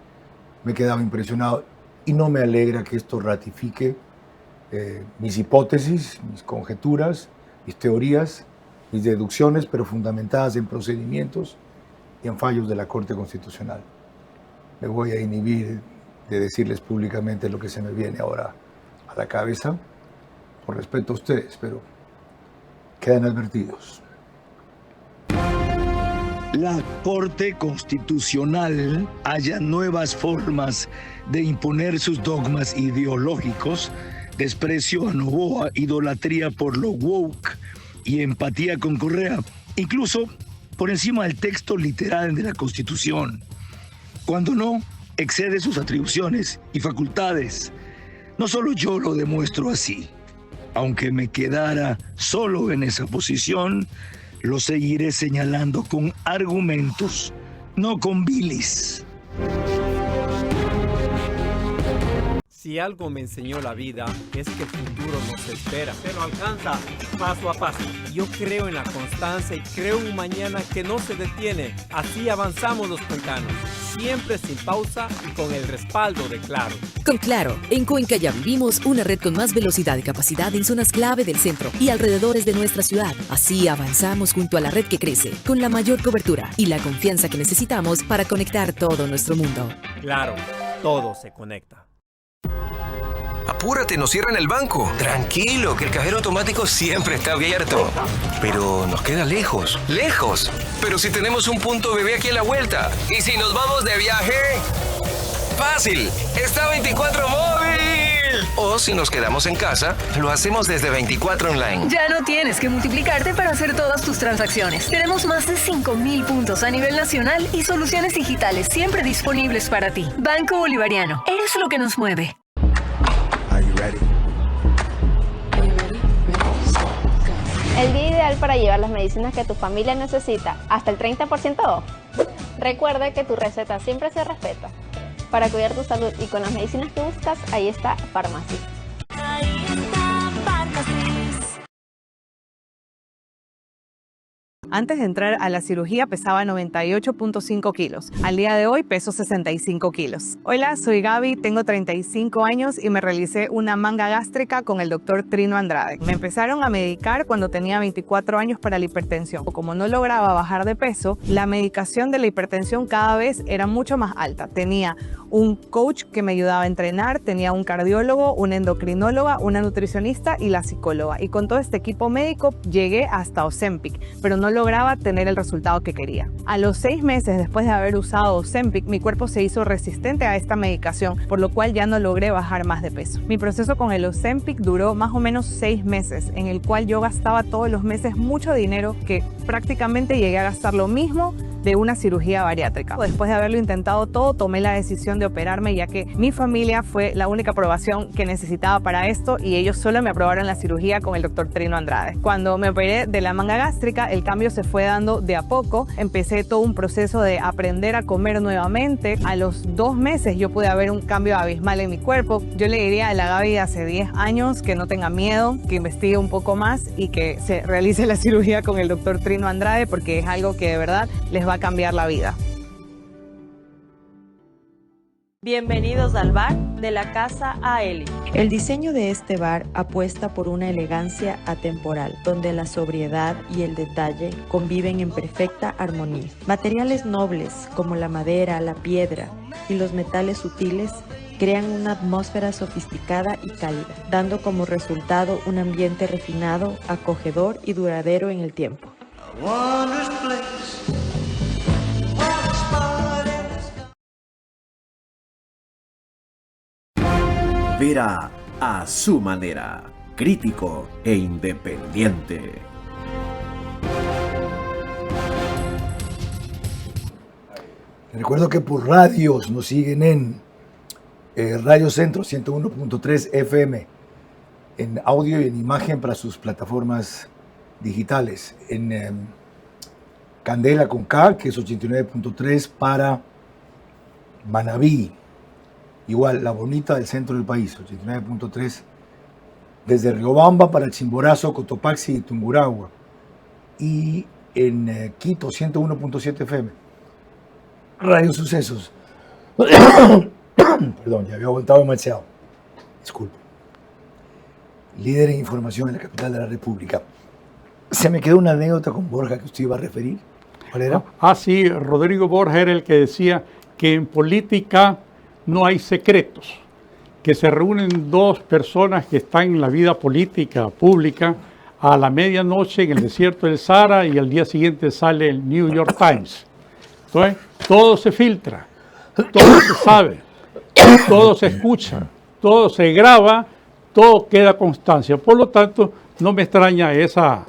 me he quedado impresionado y no me alegra que esto ratifique mis hipótesis, mis conjeturas, mis teorías, mis deducciones, pero fundamentadas en procedimientos y en fallos de la Corte Constitucional. Me voy a inhibir de decirles públicamente lo que se me viene ahora a la cabeza, por respeto a ustedes, pero quedan advertidos. La Corte Constitucional halla nuevas formas de imponer sus dogmas ideológicos, desprecio a Noboa, idolatría por lo woke y empatía con Correa, incluso por encima del texto literal de la Constitución. Cuando no, excede sus atribuciones y facultades. No solo yo lo demuestro así. Aunque me quedara solo en esa posición, lo seguiré señalando con argumentos, no con bilis. Si algo me enseñó la vida es que el futuro nos espera, pero alcanza paso a paso. Yo creo en la constancia y creo en un mañana que no se detiene. Así avanzamos los cuencanos, siempre sin pausa y con el respaldo de Claro. Con Claro, en Cuenca ya vivimos una red con más velocidad y capacidad en zonas clave del centro y alrededores de nuestra ciudad. Así avanzamos junto a la red que crece, con la mayor cobertura y la confianza que necesitamos para conectar todo nuestro mundo. Claro, todo se conecta. Apúrate, nos cierran el banco. Tranquilo, que el cajero automático siempre está abierto. Pero nos queda lejos. ¡Lejos! Pero si tenemos un punto bebé aquí a la vuelta. ¿Y si nos vamos de viaje? ¡Fácil! ¡Está 24 Móvil! O si nos quedamos en casa, lo hacemos desde 24 Online. Ya no tienes que multiplicarte para hacer todas tus transacciones. Tenemos más de 5.000 puntos a nivel nacional y soluciones digitales siempre disponibles para ti. Banco Bolivariano. Eres lo que nos mueve. El día ideal para llevar las medicinas que tu familia necesita, hasta el 30% off. Recuerda que tu receta siempre se respeta. Para cuidar tu salud y con las medicinas que buscas, ahí está Farmacy. Ahí está Farmacy. Antes de entrar a la cirugía pesaba 98.5 kilos. Al día de hoy peso 65 kilos. Hola, soy Gaby, tengo 35 años y me realicé una manga gástrica con el doctor Trino Andrade. Me empezaron a medicar cuando tenía 24 años para la hipertensión. Como no lograba bajar de peso, la medicación de la hipertensión cada vez era mucho más alta. Tenía un coach que me ayudaba a entrenar, tenía un cardiólogo, una endocrinóloga, una nutricionista y la psicóloga. Y con todo este equipo médico llegué hasta Ozempic, pero no lograba tener el resultado que quería. A los 6 meses después de haber usado Ozempic, mi cuerpo se hizo resistente a esta medicación, por lo cual ya no logré bajar más de peso. Mi proceso con el Ozempic duró más o menos 6 meses, en el cual yo gastaba todos los meses mucho dinero, que prácticamente llegué a gastar lo mismo de una cirugía bariátrica. Después de haberlo intentado todo, tomé la decisión de operarme, ya que mi familia fue la única aprobación que necesitaba para esto y ellos solo me aprobaron la cirugía con el doctor Trino Andrade. Cuando me operé de la manga gástrica, el cambio se fue dando de a poco. Empecé todo un proceso de aprender a comer nuevamente. A los 2 meses yo pude ver un cambio abismal en mi cuerpo. Yo le diría a la Gaby de hace 10 años que no tenga miedo, que investigue un poco más y que se realice la cirugía con el doctor Trino Andrade, porque es algo que de verdad les va a cambiar la vida. Bienvenidos al bar de la Casa Aeli. El diseño de este bar apuesta por una elegancia atemporal, donde la sobriedad y el detalle conviven en perfecta armonía. Materiales nobles como la madera, la piedra y los metales sutiles crean una atmósfera sofisticada y cálida, dando como resultado un ambiente refinado, acogedor y duradero en el tiempo. Vera a su manera, crítico e independiente. Recuerdo que por radios nos siguen en Radio Centro 101.3 FM, en audio y en imagen para sus plataformas digitales, en Candela con K, que es 89.3 para Manabí. Igual, La Bonita del centro del país, 89.3, desde Riobamba para Chimborazo, Cotopaxi y Tungurahua. Y en Quito, 101.7 FM. Radio Sucesos. Perdón, ya había aguantado demasiado. Disculpe. Líder en información en la capital de la República. Se me quedó una anécdota con Borja que usted iba a referir. ¿Cuál era? Sí, Rodrigo Borja era el que decía que en política no hay secretos, que se reúnen 2 personas que están en la vida política pública a la medianoche en el desierto del Sahara y al día siguiente sale el New York Times. Entonces, todo se filtra, todo se sabe, todo se escucha, todo se graba, todo queda constancia. Por lo tanto, no me extraña esa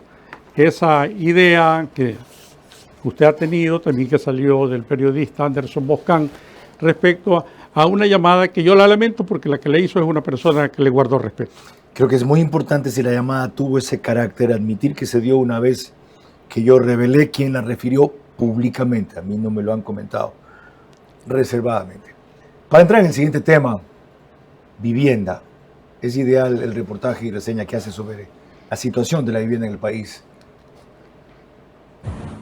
idea que usted ha tenido, también que salió del periodista Anderson Boscan, respecto a una llamada que yo la lamento porque la que le hizo es una persona que le guardó respeto. Creo que es muy importante, si la llamada tuvo ese carácter, admitir que se dio una vez que yo revelé quién la refirió públicamente. A mí no me lo han comentado, reservadamente. Para entrar en el siguiente tema, vivienda. Es ideal el reportaje y reseña que hace sobre la situación de la vivienda en el país.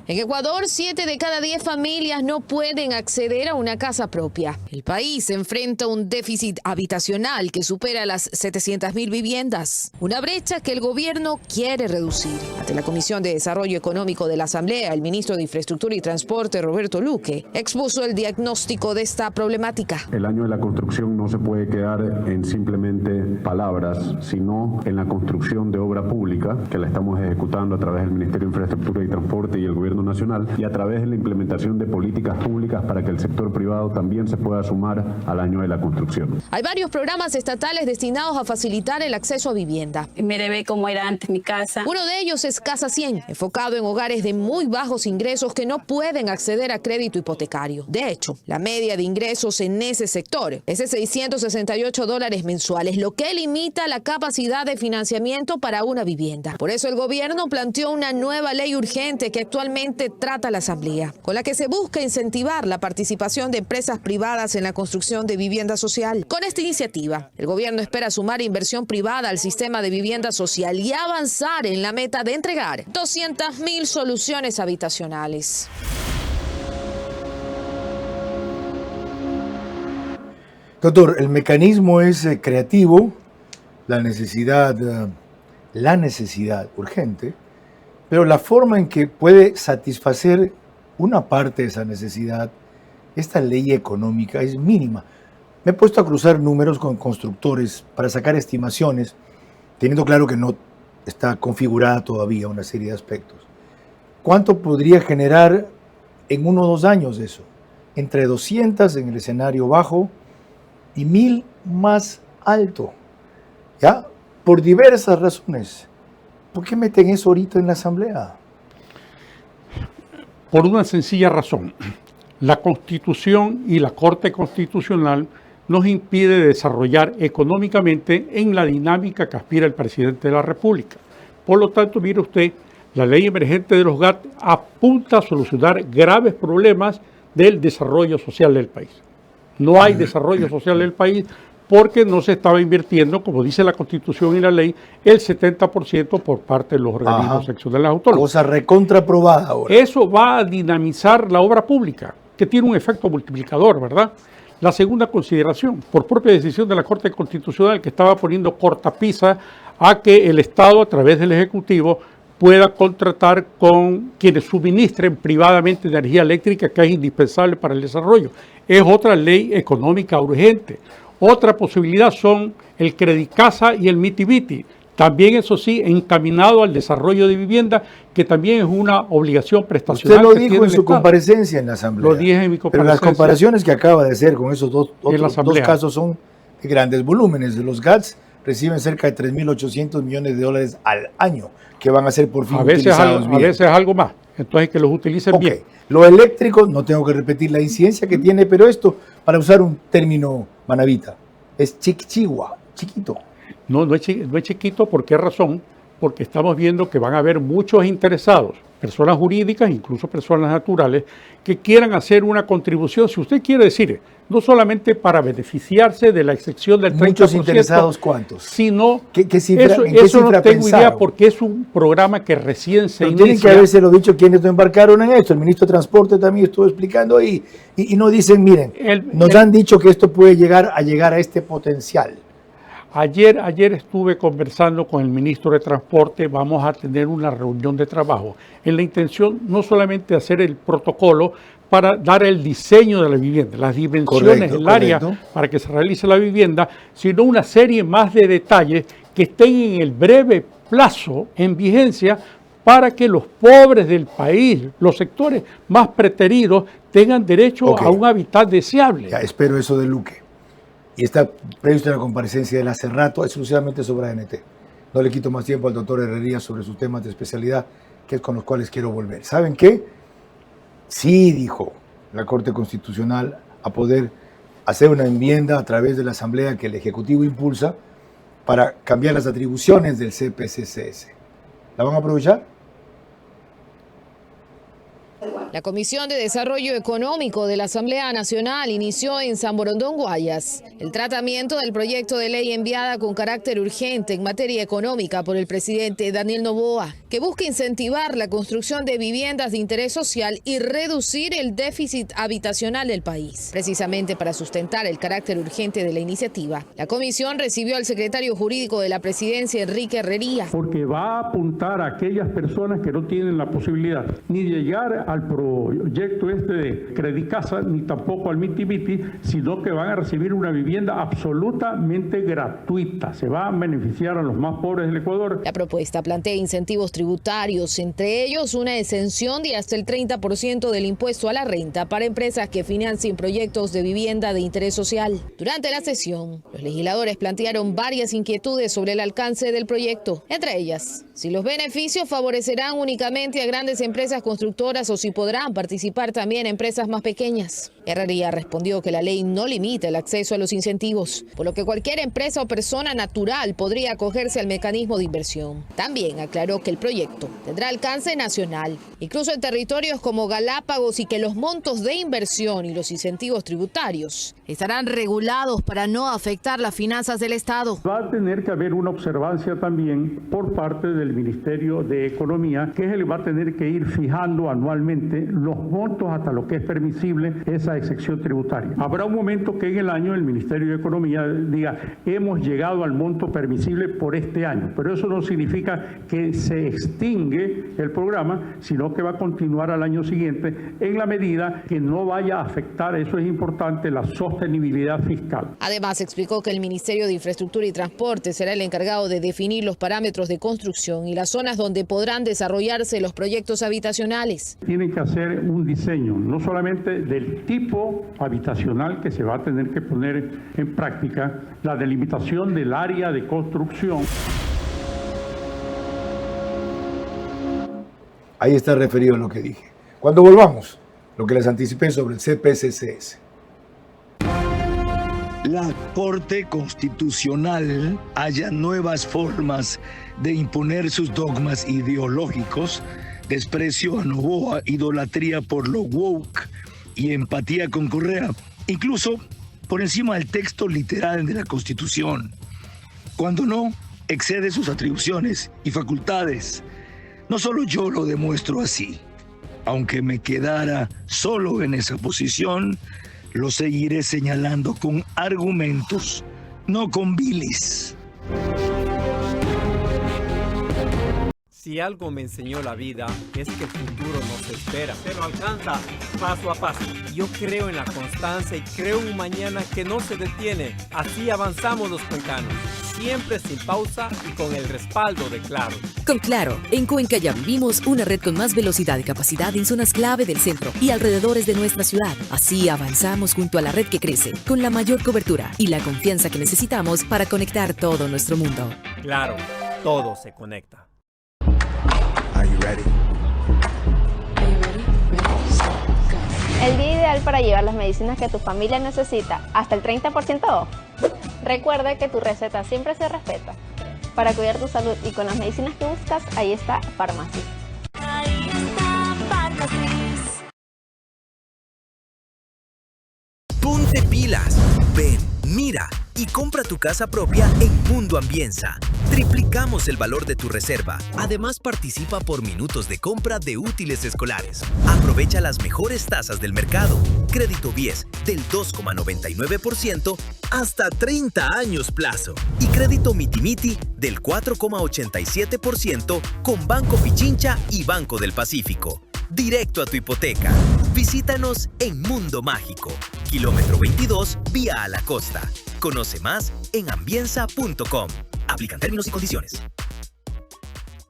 En Ecuador, 7 de cada 10 familias no pueden acceder a una casa propia. El país enfrenta un déficit habitacional que supera las 700.000 viviendas, una brecha que el gobierno quiere reducir. Ante la Comisión de Desarrollo Económico de la Asamblea, el ministro de Infraestructura y Transporte, Roberto Luque, expuso el diagnóstico de esta problemática. El año de la construcción no se puede quedar en simplemente palabras, sino en la construcción de obra pública, que la estamos ejecutando a través del Ministerio de Infraestructura y Transporte y el Gobierno Nacional, y a través de la implementación de políticas públicas para que el sector privado también se pueda sumar al año de la construcción. Hay varios programas estatales destinados a facilitar el acceso a vivienda. Mire, ve cómo era antes mi casa. Uno de ellos es Casa 100, enfocado en hogares de muy bajos ingresos que no pueden acceder a crédito hipotecario. De hecho, la media de ingresos en ese sector es de $668 mensuales, lo que limita la capacidad de financiamiento para una vivienda. Por eso el gobierno planteó una nueva ley urgente que actualmente trata la Asamblea, con la que se busca incentivar la participación de empresas privadas en la construcción de vivienda social. Con esta iniciativa, el gobierno espera sumar inversión privada al sistema de vivienda social y avanzar en la meta de entregar 200.000 soluciones habitacionales. Doctor, el mecanismo es creativo, la necesidad urgente, pero la forma en que puede satisfacer una parte de esa necesidad, esta ley económica es mínima. Me he puesto a cruzar números con constructores para sacar estimaciones, teniendo claro que no está configurada todavía una serie de aspectos. ¿Cuánto podría generar en 1 o 2 años eso? Entre 200 en el escenario bajo y 1.000 más alto, ¿ya? Por diversas razones. ¿Por qué meten eso ahorita en la Asamblea? Por una sencilla razón. La Constitución y la Corte Constitucional nos impide desarrollar económicamente en la dinámica que aspira el presidente de la República. Por lo tanto, mire usted, la ley emergente de los GAT apunta a solucionar graves problemas del desarrollo social del país. No hay desarrollo social del país porque no se estaba invirtiendo, como dice la Constitución y la ley, el 70% por parte de los organismos seccionales autónomos. Cosa recontraprobada ahora. Eso va a dinamizar la obra pública, que tiene un efecto multiplicador, ¿verdad? La segunda consideración, por propia decisión de la Corte Constitucional, que estaba poniendo cortapisa a que el Estado, a través del Ejecutivo, pueda contratar con quienes suministren privadamente energía eléctrica, que es indispensable para el desarrollo. Es otra ley económica urgente. Otra posibilidad son el Credicasa y el Miti-Miti. También, eso sí, encaminado al desarrollo de vivienda, que también es una obligación prestacional. Usted lo dijo en su comparecencia en la Asamblea. Lo dije en mi comparecencia. Pero las comparaciones que acaba de hacer con esos dos casos son de grandes volúmenes. Los GATS reciben cerca de $3.800 millones al año, que van a ser por fin utilizados bien. A veces algo más. Entonces, que los utilicen bien. Lo eléctrico, no tengo que repetir la incidencia que tiene, pero esto, para usar un término manavita, es chiquito. No es chiquito. ¿Por qué razón? Porque estamos viendo que van a haber muchos interesados, personas jurídicas, incluso personas naturales, que quieran hacer una contribución, si usted quiere decir, no solamente para beneficiarse de la excepción del 30%. ¿Muchos interesados cuántos? Sino, ¿Qué cifra, eso no tengo pensaron? idea, porque es un programa que recién se inicia. Tienen que haberse lo dicho quienes no embarcaron en esto. El ministro de Transporte también estuvo explicando ahí. Y no dicen, miren, nos han dicho que esto puede llegar a este potencial. Ayer estuve conversando con el ministro de Transporte, vamos a tener una reunión de trabajo en la intención no solamente de hacer el protocolo para dar el diseño de la vivienda, las dimensiones del área para que se realice la vivienda, sino una serie más de detalles que estén en el breve plazo en vigencia para que los pobres del país, los sectores más preteridos, tengan derecho a un hábitat deseable. Ya, espero eso de Luque. Y está previsto en la comparecencia de él hace rato, exclusivamente sobre ANT. No le quito más tiempo al doctor Herrería sobre sus temas de especialidad, que es con los cuales quiero volver. ¿Saben qué? Sí, dijo la Corte Constitucional, a poder hacer una enmienda a través de la Asamblea que el Ejecutivo impulsa para cambiar las atribuciones del CPCCS. ¿La van a aprovechar? La Comisión de Desarrollo Económico de la Asamblea Nacional inició en San Borondón, Guayas, el tratamiento del proyecto de ley enviada con carácter urgente en materia económica por el presidente Daniel Noboa, que busca incentivar la construcción de viviendas de interés social y reducir el déficit habitacional del país. Precisamente para sustentar el carácter urgente de la iniciativa, la comisión recibió al secretario jurídico de la presidencia, Enrique Herrería. Porque va a apuntar a aquellas personas que no tienen la posibilidad ni de llegar al programa proyecto de Credicasa ni tampoco al Miti-Miti, sino que van a recibir una vivienda absolutamente gratuita. Se va a beneficiar a los más pobres del Ecuador. La propuesta plantea incentivos tributarios, entre ellos una exención de hasta el 30% del impuesto a la renta para empresas que financien proyectos de vivienda de interés social. Durante la sesión, los legisladores plantearon varias inquietudes sobre el alcance del proyecto, entre ellas, si los beneficios favorecerán únicamente a grandes empresas constructoras o si podrán participar también empresas más pequeñas. Herrería respondió que la ley no limita el acceso a los incentivos, por lo que cualquier empresa o persona natural podría acogerse al mecanismo de inversión. También aclaró que el proyecto tendrá alcance nacional, incluso en territorios como Galápagos, y que los montos de inversión y los incentivos tributarios estarán regulados para no afectar las finanzas del Estado. Va a tener que haber una observancia también por parte del Ministerio de Economía, que es el que va a tener que ir fijando anualmente los montos hasta lo que es permisible esa excepción tributaria. Habrá un momento que en el año el Ministerio de Economía diga, hemos llegado al monto permisible por este año, pero eso no significa que se extingue el programa, sino que va a continuar al año siguiente en la medida que no vaya a afectar, eso es importante, la sostenibilidad fiscal. Además, explicó que el Ministerio de Infraestructura y Transporte será el encargado de definir los parámetros de construcción y las zonas donde podrán desarrollarse los proyectos habitacionales. Tienen que hacer un diseño, no solamente del tipo habitacional que se va a tener que poner en práctica, la delimitación del área de construcción. Ahí está referido en lo que dije. Cuando volvamos, lo que les anticipé sobre el CPCCS. La Corte Constitucional halla nuevas formas de imponer sus dogmas ideológicos, desprecio a Noboa, idolatría por lo woke y empatía con Correa, incluso por encima del texto literal de la Constitución. Cuando no, excede sus atribuciones y facultades. No solo yo lo demuestro así. Aunque me quedara solo en esa posición, lo seguiré señalando con argumentos, no con bilis. Si algo me enseñó la vida es que el futuro no se espera, se lo alcanza paso a paso. Yo creo en la constancia y creo en un mañana que no se detiene. Así avanzamos los cuencanos, siempre sin pausa y con el respaldo de Claro. Con Claro, en Cuenca ya vivimos una red con más velocidad y capacidad en zonas clave del centro y alrededores de nuestra ciudad. Así avanzamos junto a la red que crece, con la mayor cobertura y la confianza que necesitamos para conectar todo nuestro mundo. Claro, todo se conecta. Are you ready? El día ideal para llevar las medicinas que tu familia necesita, hasta el 30% off. Recuerda que tu receta siempre se respeta. Para cuidar tu salud y con las medicinas que buscas, ahí está Farmacia. Ahí está Farmacia. Ponte pilas. Ven, mira y compra tu casa propia en Mundo Ambienza. Triplicamos el valor de tu reserva. Además, participa por minutos de compra de útiles escolares. Aprovecha las mejores tasas del mercado. Crédito BIES del 2,99% hasta 30 años plazo. Y crédito Miti-Miti del 4,87% con Banco Pichincha y Banco del Pacífico. Directo a tu hipoteca. Visítanos en Mundo Mágico, kilómetro 22, vía a la costa. Conoce más en ambienza.com. Aplican términos y condiciones.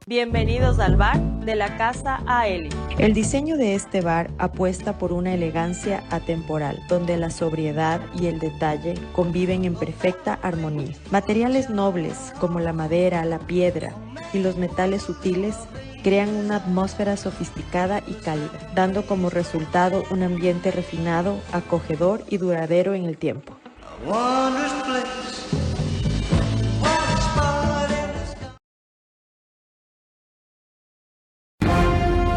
Bienvenidos al bar de la Casa Aeli. El diseño de este bar apuesta por una elegancia atemporal, donde la sobriedad y el detalle conviven en perfecta armonía. Materiales nobles como la madera, la piedra y los metales sutiles crean una atmósfera sofisticada y cálida, dando como resultado un ambiente refinado, acogedor y duradero en el tiempo.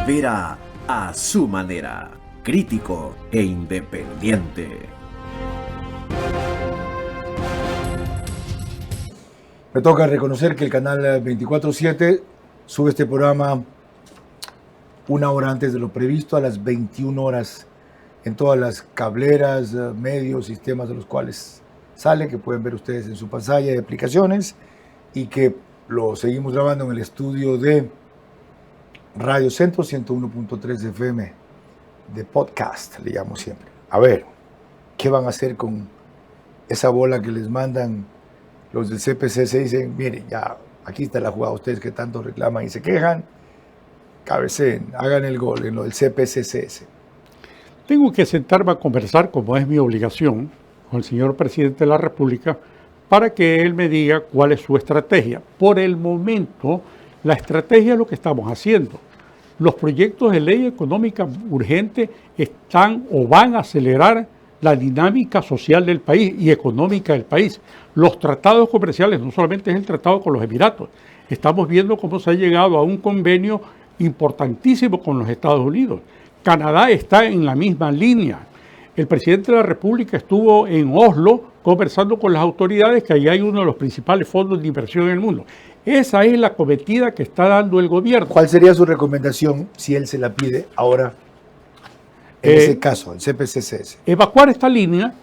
Vera a su manera, crítico e independiente. Me toca reconocer que el canal 24/7 sube este programa una hora antes de lo previsto, a las 21 horas, en todas las cableras, medios, sistemas de los cuales sale, que pueden ver ustedes en su pantalla de aplicaciones, y que lo seguimos grabando en el estudio de Radio Centro 101.3 FM de podcast, le llamo siempre. A ver, ¿qué van a hacer con esa bola que les mandan los del CPCC? Dicen, miren, ya, aquí está la jugada, ustedes que tanto reclaman y se quejan, cabeceen, hagan el gol en lo del CPCC. Tengo que sentarme a conversar, como es mi obligación, con el señor presidente de la República, para que él me diga cuál es su estrategia. Por el momento, la estrategia es lo que estamos haciendo. Los proyectos de ley económica urgente están o van a acelerar la dinámica social del país y económica del país. Los tratados comerciales, no solamente es el tratado con los Emiratos, estamos viendo cómo se ha llegado a un convenio importantísimo con los Estados Unidos. Canadá está en la misma línea. El presidente de la República estuvo en Oslo conversando con las autoridades, que allí hay uno de los principales fondos de inversión en el mundo. Esa es la cometida que está dando el gobierno. ¿Cuál sería su recomendación si él se la pide ahora, en ese caso, el CPCC? Evacuar esta línea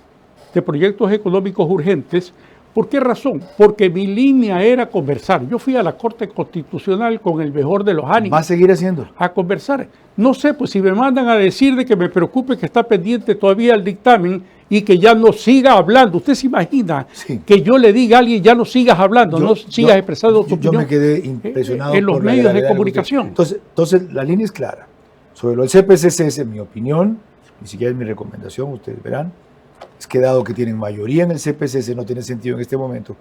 de proyectos económicos urgentes. ¿Por qué razón? Porque mi línea era conversar. Yo fui a la Corte Constitucional con el mejor de los ánimos. ¿Va a seguir haciendo? A conversar. No sé, pues si me mandan a decir de que me preocupe que está pendiente todavía el dictamen y que ya no siga hablando. ¿Usted se imagina que yo le diga a alguien ya no sigas hablando, no sigas expresando tu opinión? Yo me quedé impresionado en los por medios de comunicación. Entonces, la línea es clara. Sobre lo del CPCC, mi opinión, ni siquiera es mi recomendación, ustedes verán, es que dado que tienen mayoría en el CPCC, no tiene sentido en este momento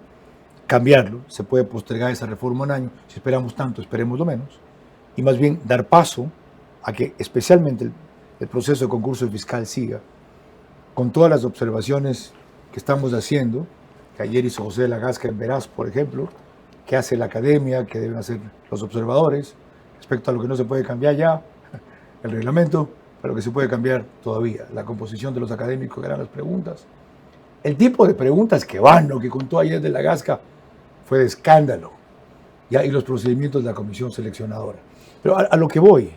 cambiarlo. Se puede postergar esa reforma un año. Si esperamos tanto, esperemos lo menos. Y más bien dar paso a que especialmente el proceso de concurso fiscal siga, con todas las observaciones que estamos haciendo, que ayer hizo José de la Gasca en Veraz, por ejemplo, que hace la academia, que deben hacer los observadores, respecto a lo que no se puede cambiar ya, el reglamento, pero que se puede cambiar todavía, la composición de los académicos que harán las preguntas, el tipo de preguntas que van, lo que contó ayer de la Gasca, fue de escándalo, ya, y los procedimientos de la comisión seleccionadora. Pero a lo que voy,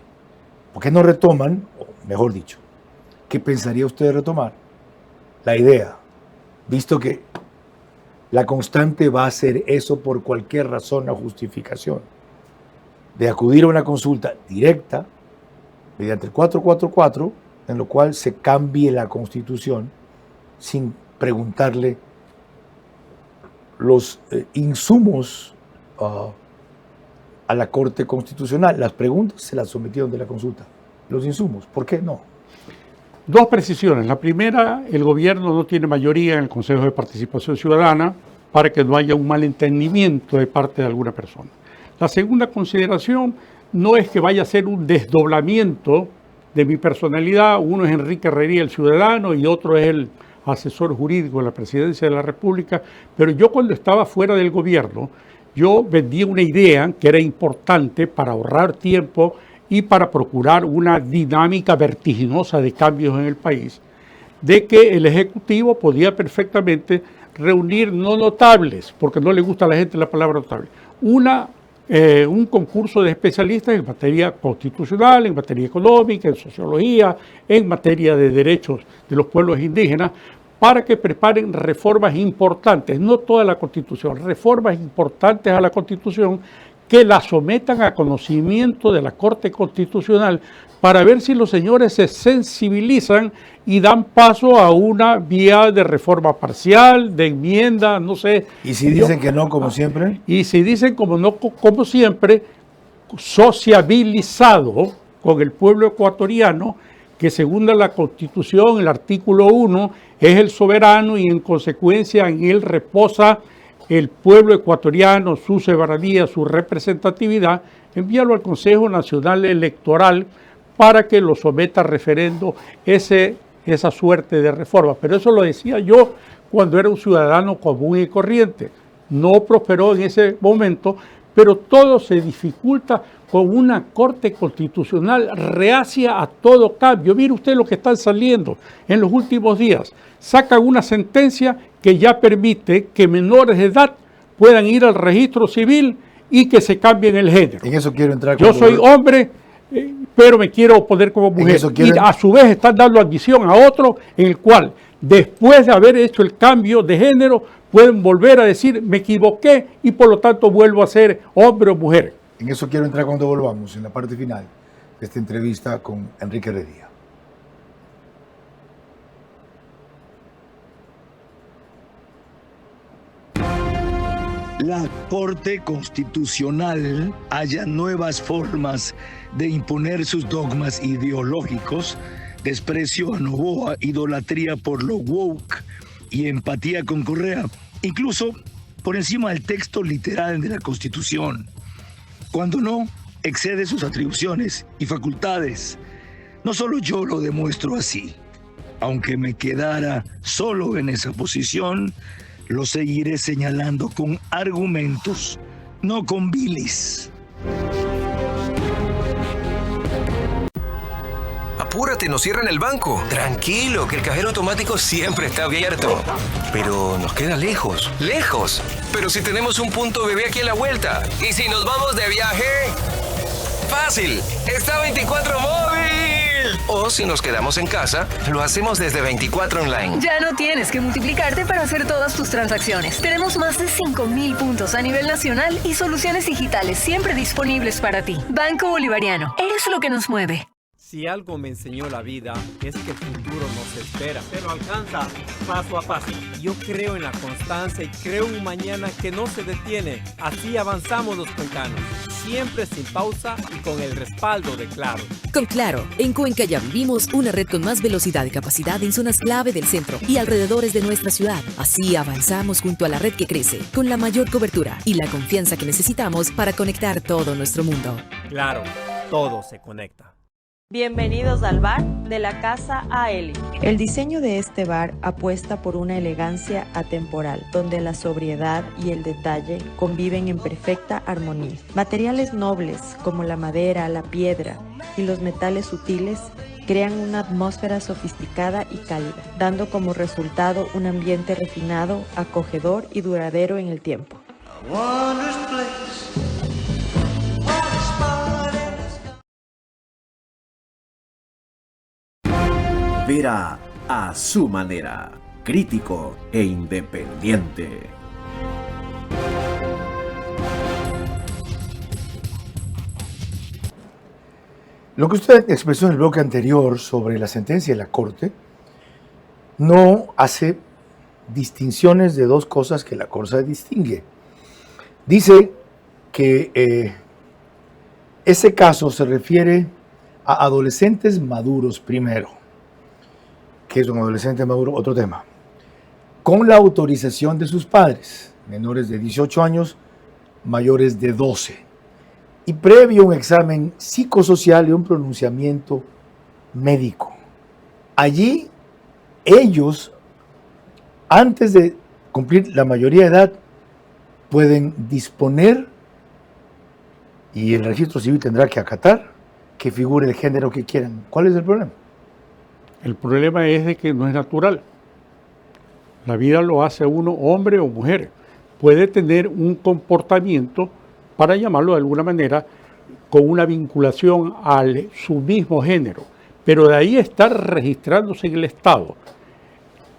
¿por qué no retoman, o mejor dicho, qué pensaría usted de retomar la idea, visto que la constante va a ser eso por cualquier razón o justificación, de acudir a una consulta directa mediante el 444, en lo cual se cambie la Constitución sin preguntarle los insumos a la Corte Constitucional? Las preguntas se las sometieron de la consulta. Los insumos, ¿por qué no? Dos precisiones. La primera, el gobierno no tiene mayoría en el Consejo de Participación Ciudadana para que no haya un malentendimiento de parte de alguna persona. La segunda consideración no es que vaya a ser un desdoblamiento de mi personalidad. Uno es Enrique Herrería, el ciudadano, y otro es el asesor jurídico de la Presidencia de la República. Pero yo, cuando estaba fuera del gobierno, yo vendí una idea que era importante para ahorrar tiempo y para procurar una dinámica vertiginosa de cambios en el país, de que el Ejecutivo podía perfectamente reunir no notables, porque no le gusta a la gente la palabra notable, un concurso de especialistas en materia constitucional, en materia económica, en sociología, en materia de derechos de los pueblos indígenas, para que preparen reformas importantes, no toda la Constitución, reformas importantes a la Constitución, que la sometan a conocimiento de la Corte Constitucional para ver si los señores se sensibilizan y dan paso a una vía de reforma parcial, de enmienda, no sé. ¿Y si dicen que no, como siempre? Y si dicen como no, como siempre, sociabilizado con el pueblo ecuatoriano, que según la Constitución, el artículo 1, es el soberano y en consecuencia en él reposa el pueblo ecuatoriano, su soberanía, su representatividad, enviarlo al Consejo Nacional Electoral para que lo someta a referendo esa suerte de reforma. Pero eso lo decía yo cuando era un ciudadano común y corriente. No prosperó en ese momento, pero todo se dificulta con una Corte Constitucional reacia a todo cambio. Mire usted lo que están saliendo en los últimos días. Sacan una sentencia que ya permite que menores de edad puedan ir al registro civil y que se cambien el género. En eso quiero entrar. Yo soy hombre, pero me quiero poner como mujer. Y a su vez están dando admisión a otro en el cual, después de haber hecho el cambio de género, pueden volver a decir, me equivoqué y por lo tanto vuelvo a ser hombre o mujer. En eso quiero entrar cuando volvamos, en la parte final de esta entrevista con Enrique Herrería. la Corte Constitucional haya nuevas formas de imponer sus dogmas ideológicos, desprecio a Noboa, idolatría por lo woke y empatía con Correa, incluso por encima del texto literal de la Constitución, cuando no excede sus atribuciones y facultades. No solo yo lo demuestro así. Aunque me quedara solo en esa posición, lo seguiré señalando con argumentos, no con bilis. Apúrate, nos cierran el banco. Tranquilo, que el cajero automático siempre está abierto. Pero nos queda lejos. ¡Lejos! Pero si tenemos un punto bebé aquí a la vuelta. ¿Y si nos vamos de viaje? ¡Fácil! ¡Está 24 móvil! O si nos quedamos en casa, lo hacemos desde 24 online. Ya no tienes que multiplicarte para hacer todas tus transacciones. Tenemos más de 5.000 puntos a nivel nacional y soluciones digitales siempre disponibles para ti. Banco Bolivariano, eres lo que nos mueve. Si algo me enseñó la vida es que el futuro no se espera, se lo alcanza paso a paso. Yo creo en la constancia y creo en un mañana que no se detiene. Así avanzamos los cuencanos, siempre sin pausa y con el respaldo de Claro. Con Claro, en Cuenca ya vivimos una red con más velocidad y capacidad en zonas clave del centro y alrededores de nuestra ciudad. Así avanzamos junto a la red que crece, con la mayor cobertura y la confianza que necesitamos para conectar todo nuestro mundo. Claro, todo se conecta. Bienvenidos al bar de la Casa Aeli. El diseño de este bar apuesta por una elegancia atemporal, donde la sobriedad y el detalle conviven en perfecta armonía. Materiales nobles como la madera, la piedra y los metales sutiles crean una atmósfera sofisticada y cálida, dando como resultado un ambiente refinado, acogedor y duradero en el tiempo. Vera a su manera, crítico e independiente. Lo que usted expresó en el bloque anterior sobre la sentencia de la Corte no hace distinciones de dos cosas que la Corte distingue. Dice que ese caso se refiere a adolescentes maduros primero. ¿Qué es un adolescente maduro? Otro tema. Con la autorización de sus padres, menores de 18 años, mayores de 12. Y previo un examen psicosocial y un pronunciamiento médico. Allí, ellos, antes de cumplir la mayoría de edad, pueden disponer, y el registro civil tendrá que acatar, que figure el género que quieran. ¿Cuál es el problema? El problema es de que no es natural. La vida lo hace uno hombre o mujer. Puede tener un comportamiento, para llamarlo de alguna manera, con una vinculación a su mismo género. Pero de ahí estar registrándose en el Estado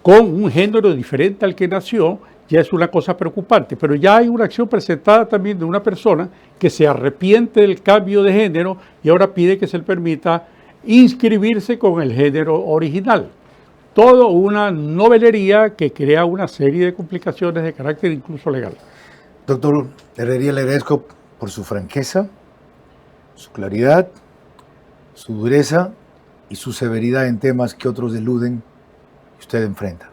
con un género diferente al que nació, ya es una cosa preocupante. Pero ya hay una acción presentada también de una persona que se arrepiente del cambio de género y ahora pide que se le permita inscribirse con el género original. Todo una novelería que crea una serie de complicaciones de carácter incluso legal. Doctor Herrería, le agradezco por su franqueza, su claridad, su dureza y su severidad en temas que otros eluden y usted enfrenta.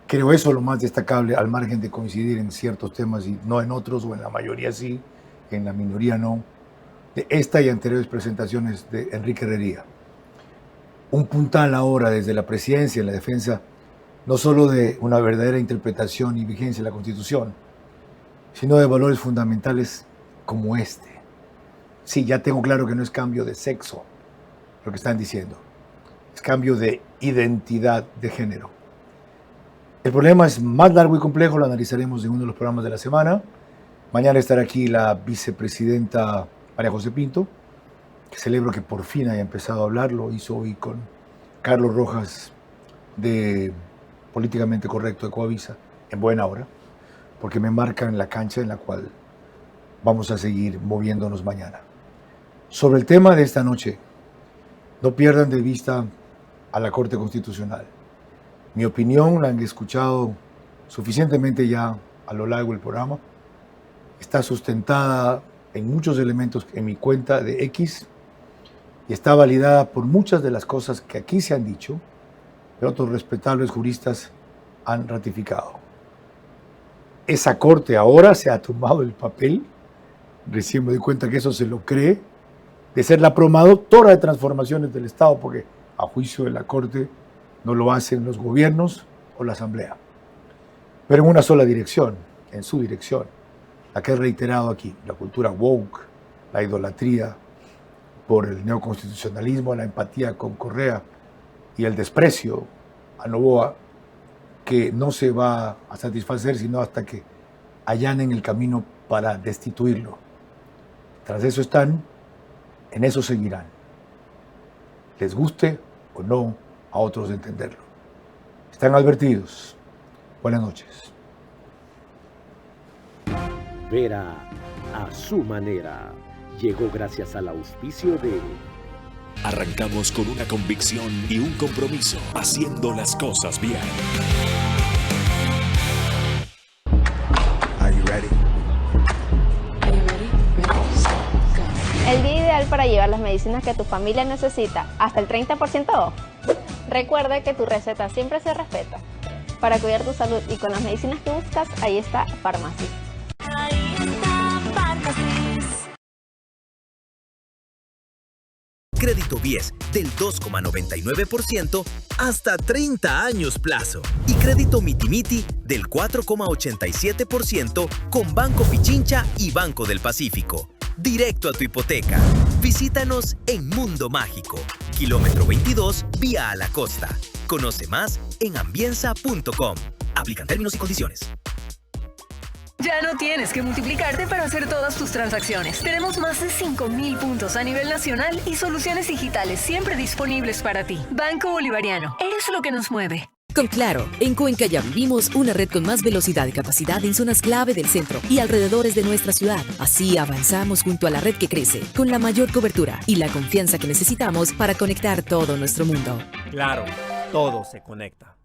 Creo eso lo más destacable, al margen de coincidir en ciertos temas y no en otros, o en la mayoría sí, en la minoría no, de esta y anteriores presentaciones de Enrique Herrería. Un puntal ahora desde la presidencia en la defensa, no solo de una verdadera interpretación y vigencia de la Constitución, sino de valores fundamentales como este. Sí, ya tengo claro que no es cambio de sexo lo que están diciendo, es cambio de identidad de género. El problema es más largo y complejo, lo analizaremos en uno de los programas de la semana. Mañana estará aquí la vicepresidenta María José Pinto, que celebro que por fin haya empezado a hablar. Lo hizo hoy con Carlos Rojas de Políticamente Correcto de Coavisa, en buena hora, porque me marcan la cancha en la cual vamos a seguir moviéndonos mañana. Sobre el tema de esta noche, no pierdan de vista a la Corte Constitucional. Mi opinión la han escuchado suficientemente ya a lo largo del programa. Está sustentada en muchos elementos en mi cuenta de X y está validada por muchas de las cosas que aquí se han dicho, que otros respetables juristas han ratificado. Esa corte ahora se ha tomado el papel, recién me doy cuenta que eso se lo cree, de ser la promotora de transformaciones del Estado, porque a juicio de la corte no lo hacen los gobiernos o la Asamblea, pero en una sola dirección, en su dirección, la que he reiterado aquí, la cultura woke, la idolatría por el neoconstitucionalismo, la empatía con Correa y el desprecio a Noboa, que no se va a satisfacer sino hasta que allanen el camino para destituirlo. Tras eso están, en eso seguirán. Les guste o no a otros entenderlo. Están advertidos. Buenas noches. Vera a su manera llegó gracias al auspicio de... Arrancamos con una convicción y un compromiso, haciendo las cosas bien. Are you ready? El día ideal para llevar las medicinas que tu familia necesita, hasta el 30% off. Recuerda que tu receta siempre se respeta. Para cuidar tu salud y con las medicinas que buscas, ahí está Farmacy. Ahí está Farmacy. Crédito BIES del 2,99% hasta 30 años plazo. Y crédito Mitimiti del 4,87% con Banco Pichincha y Banco del Pacífico. Directo a tu hipoteca. Visítanos en Mundo Mágico, kilómetro 22, vía a la costa. Conoce más en ambienza.com. Aplican términos y condiciones. Ya no tienes que multiplicarte para hacer todas tus transacciones. Tenemos más de 5.000 puntos a nivel nacional y soluciones digitales siempre disponibles para ti. Banco Bolivariano, eres lo que nos mueve. Con Claro, en Cuenca ya vivimos una red con más velocidad y capacidad en zonas clave del centro y alrededores de nuestra ciudad. Así avanzamos junto a la red que crece, con la mayor cobertura y la confianza que necesitamos para conectar todo nuestro mundo. Claro, todo se conecta.